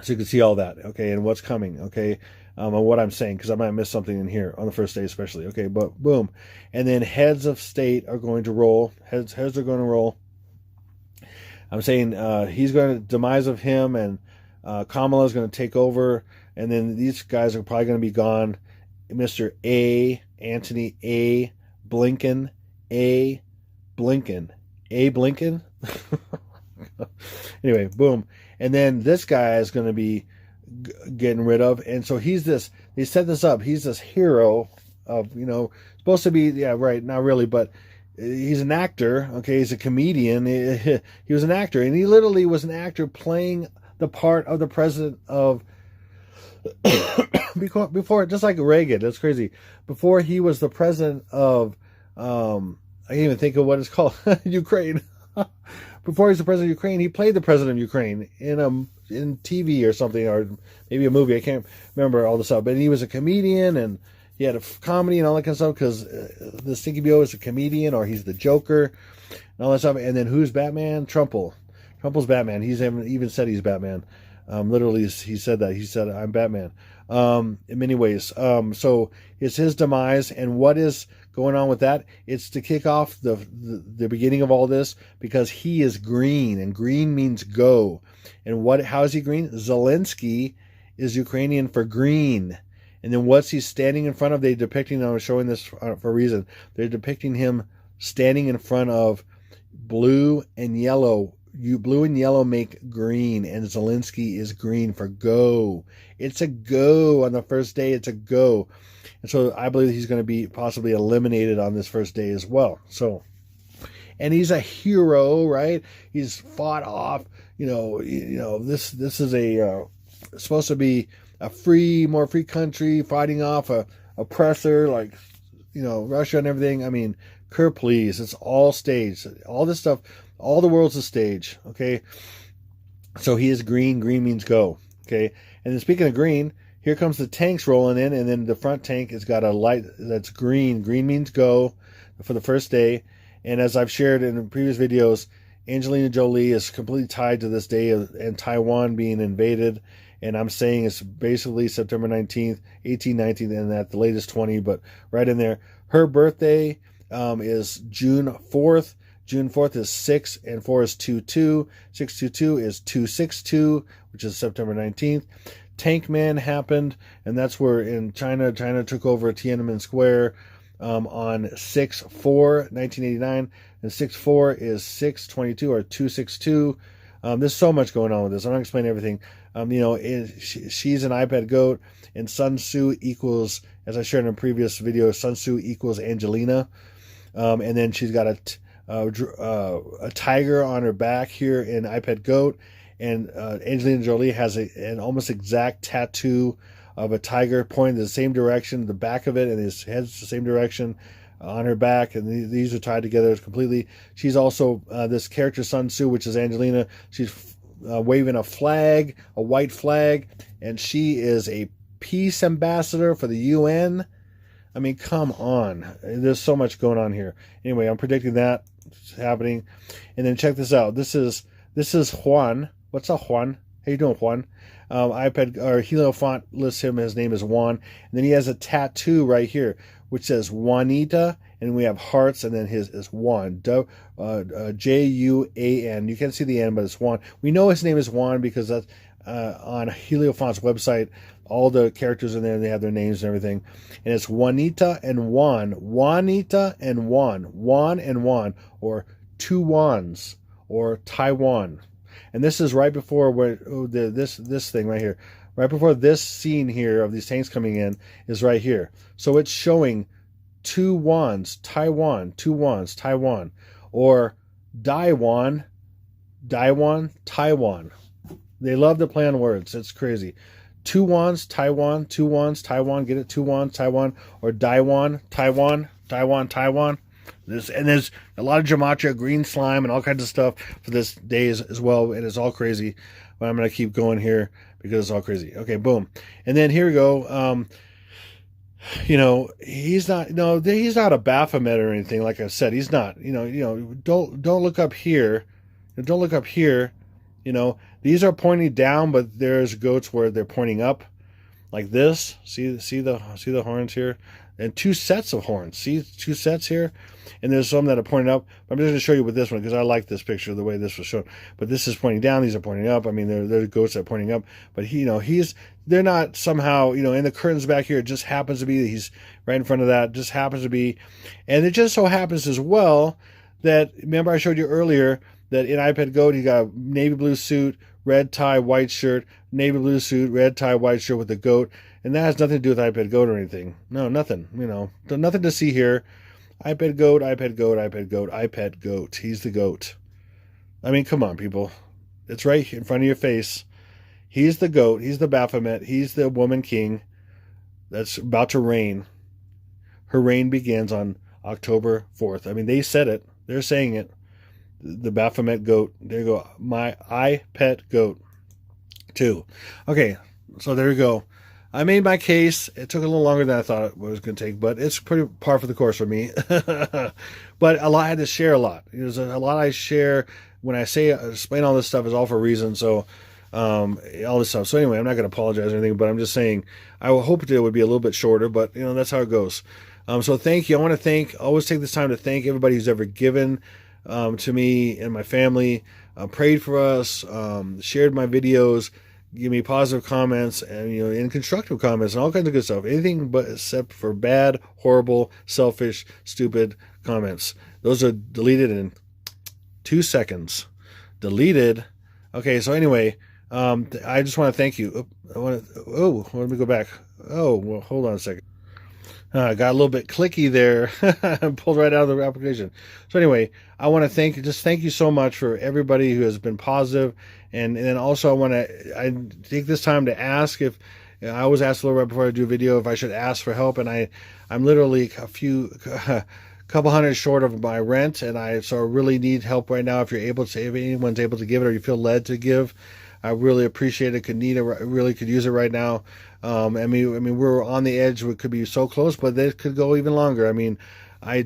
[SPEAKER 1] so you can see all that, okay, and what's coming, okay, and what I'm saying, because I might miss something in here on the first day especially, okay, but boom. And then heads of state are going to roll, heads are going to roll. I'm saying he's going to, demise of him, and Kamala is going to take over, and then these guys are probably going to be gone. Mr. Antony Blinken. Anyway, boom. And then this guy is going to be getting rid of, and so they set this up. He's this hero of, supposed to be, yeah, right, not really, but he's an actor, okay, he's a comedian. He was an actor, and he literally was an actor playing the part of the president of before, just like Reagan. That's crazy. Before he was the president of I can't even think of what it's called. Ukraine. Before he was the president of Ukraine, he played the president of Ukraine in TV or something, or maybe a movie. I can't remember all this stuff, but he was a comedian, and he had a comedy and all that kind of stuff, because the Stinky BO is a comedian, or he's the Joker and all that stuff. And then who's Batman? Trumple's Batman. He's even said he's Batman. Literally, he said that. He said, I'm Batman. In many ways. So it's his demise, and what is going on with that? It's to kick off the beginning of all this, because he is green, and green means go. And how is he green? Zelensky is Ukrainian for green. And then what's he standing in front of? They're depicting, I'm showing this for a reason, they're depicting him standing in front of blue and yellow blue and yellow make green, and Zelensky is green for go. It's a go on the first day. It's a go. And so I believe he's going to be possibly eliminated on this first day as well. So, and he's a hero, right? He's fought off, this is a supposed to be a more free country fighting off a oppressor like, Russia and everything. I mean, please, it's all staged. All this stuff, all the world's a stage, okay? So he is green. Green means go, okay? And then speaking of green, here comes the tanks rolling in, and then the front tank has got a light that's green. Green means go for the first day. And as I've shared in previous videos, Angelina Jolie is completely tied to this day and Taiwan being invaded. And I'm saying it's basically September 19th, 18, 19th, and at the latest 20, but right in there. Her birthday is June 4th. June 4th is 6, and 4 is 2-2. 622 is 262, which is September 19th. Tank Man happened, and that's where in China took over Tiananmen Square on 6/4/1989, and 6/4 is 622 or 262. There's so much going on with this. I'm not explaining everything. She's an iPad goat, and Sun Tzu equals, as I shared in a previous video, Sun Tzu equals Angelina, and then she's got a tiger on her back here in iPad goat, and Angelina Jolie has an almost exact tattoo of a tiger pointing the same direction, the back of it, and his head's the same direction on her back, and these are tied together completely. She's also this character Sun Tzu, which is Angelina. She's waving a flag, a white flag, and she is a peace ambassador for the UN. I mean, come on. There's so much going on here. Anyway, I'm predicting that it's happening. And then check this out. This is Juan. What's up, Juan? How you doing, Juan? iPad or Helio Font lists him. His name is Juan. And then he has a tattoo right here, which says Juanita, and we have hearts, and then his is Juan, Juan. You can't see the N, but it's Juan. We know his name is Juan because that's on Helio Font's website. All the characters in there, they have their names and everything. And it's Juanita and Juan. Juanita and Juan. Juan and Juan. Or two Juans. Or Taiwan. And this is right before this thing right here. Right before this scene here of these tanks coming in is right here. So it's showing two Juans, Taiwan, two Juans, Taiwan. Or Daiwan, Taiwan. They love to play on words. It's crazy. Two Juans, Taiwan, two Juans, Taiwan. Get it? Two Juans, Taiwan. Or Daiwan, Taiwan, Taiwan. There's a lot of gematria, green slime, and all kinds of stuff for this day as well. And it's all crazy. But I'm going to keep going here because it's all crazy. Okay, boom. And then here we go. He's not a Baphomet or anything. Like I said, he's not. Don't look up here. Don't look up here. These are pointing down, but there's goats where they're pointing up, like this. See the horns here, and two sets of horns. See two sets here, and there's some that are pointing up. I'm just going to show you with this one because I like this picture the way this was shown. But this is pointing down. These are pointing up. I mean, they're goats that are pointing up. But they're not somehow in the curtains back here. It just happens to be that he's right in front of that. Just happens to be, and it just so happens as well that remember I showed you earlier that in iPad Goat he got a navy blue suit, red tie, white shirt, navy blue suit, red tie, white shirt with the goat. And that has nothing to do with iPad Goat or anything. No, nothing. Nothing to see here. iPad Goat, iPad Goat, iPad Goat, iPad Goat. He's the goat. I mean, come on, people. It's right in front of your face. He's the goat. He's the Baphomet. He's the woman king that's about to reign. Her reign begins on October 4th. I mean, they said it. They're saying it. The Baphomet goat. There you go. My iPet goat 2. Okay, so there you go. I made my case. It took a little longer than I thought it was going to take, but it's pretty par for the course for me. But I had to share a lot. There's a lot I share when I say explain all this stuff is all for a reason. So all this stuff. So anyway, I'm not going to apologize or anything, but I'm just saying I hoped it would be a little bit shorter, but that's how it goes. So thank you. I want to always take this time to thank everybody who's ever given to me and my family, prayed for us, shared my videos, give me positive comments and constructive comments and all kinds of good stuff. Anything but except for bad, horrible, selfish, stupid comments. Those are deleted in 2 seconds. deleted. Okay, so anyway, I just want to thank you. Let me go back. Oh, well, hold on a second. Got a little bit clicky there. Pulled right out of the application. So anyway, I want to thank you so much for everybody who has been positive, and then also I take this time to ask if I always ask a little right before I do a video if I should ask for help, and I'm literally a couple hundred short of my rent, and I really need help right now. If anyone's able to give it, or you feel led to give, I really appreciate it. Really could use it right now. I mean, we're on the edge. We could be so close, but it could go even longer. I mean, I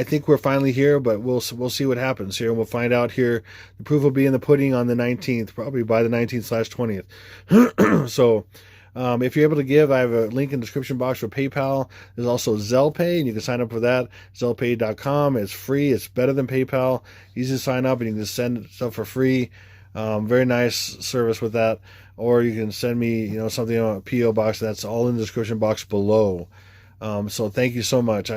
[SPEAKER 1] think we're finally here, but we'll see what happens here, and we'll find out here. The proof will be in the pudding on the 19th, probably by the 19th/20th. So, if you're able to give, I have a link in the description box for PayPal. There's also Zelle Pay, and you can sign up for that. ZellePay.com. It's free. It's better than PayPal. Easy to sign up, and you can just send stuff for free. Very nice service with that. Or you can send me, something on a P.O. box. That's all in the description box below. So thank you so much.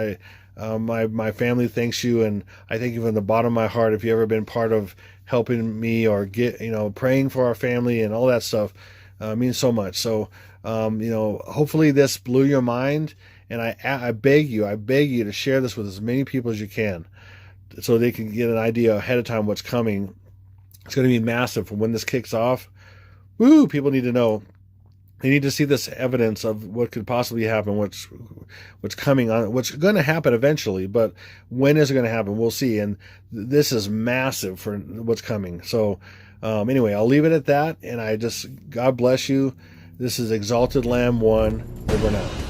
[SPEAKER 1] My family thanks you, and I thank you from the bottom of my heart. If you've ever been part of helping me or praying for our family and all that stuff, means so much. So, hopefully this blew your mind, and I beg you to share this with as many people as you can, so they can get an idea ahead of time what's coming. It's going to be massive for when this kicks off. Woo! People need to know. They need to see this evidence of what could possibly happen, what's coming on, what's going to happen eventually. But when is it going to happen? We'll see. And this is massive for what's coming. So anyway, I'll leave it at that. And God bless you. This is Exalted Lamb 1. Over now.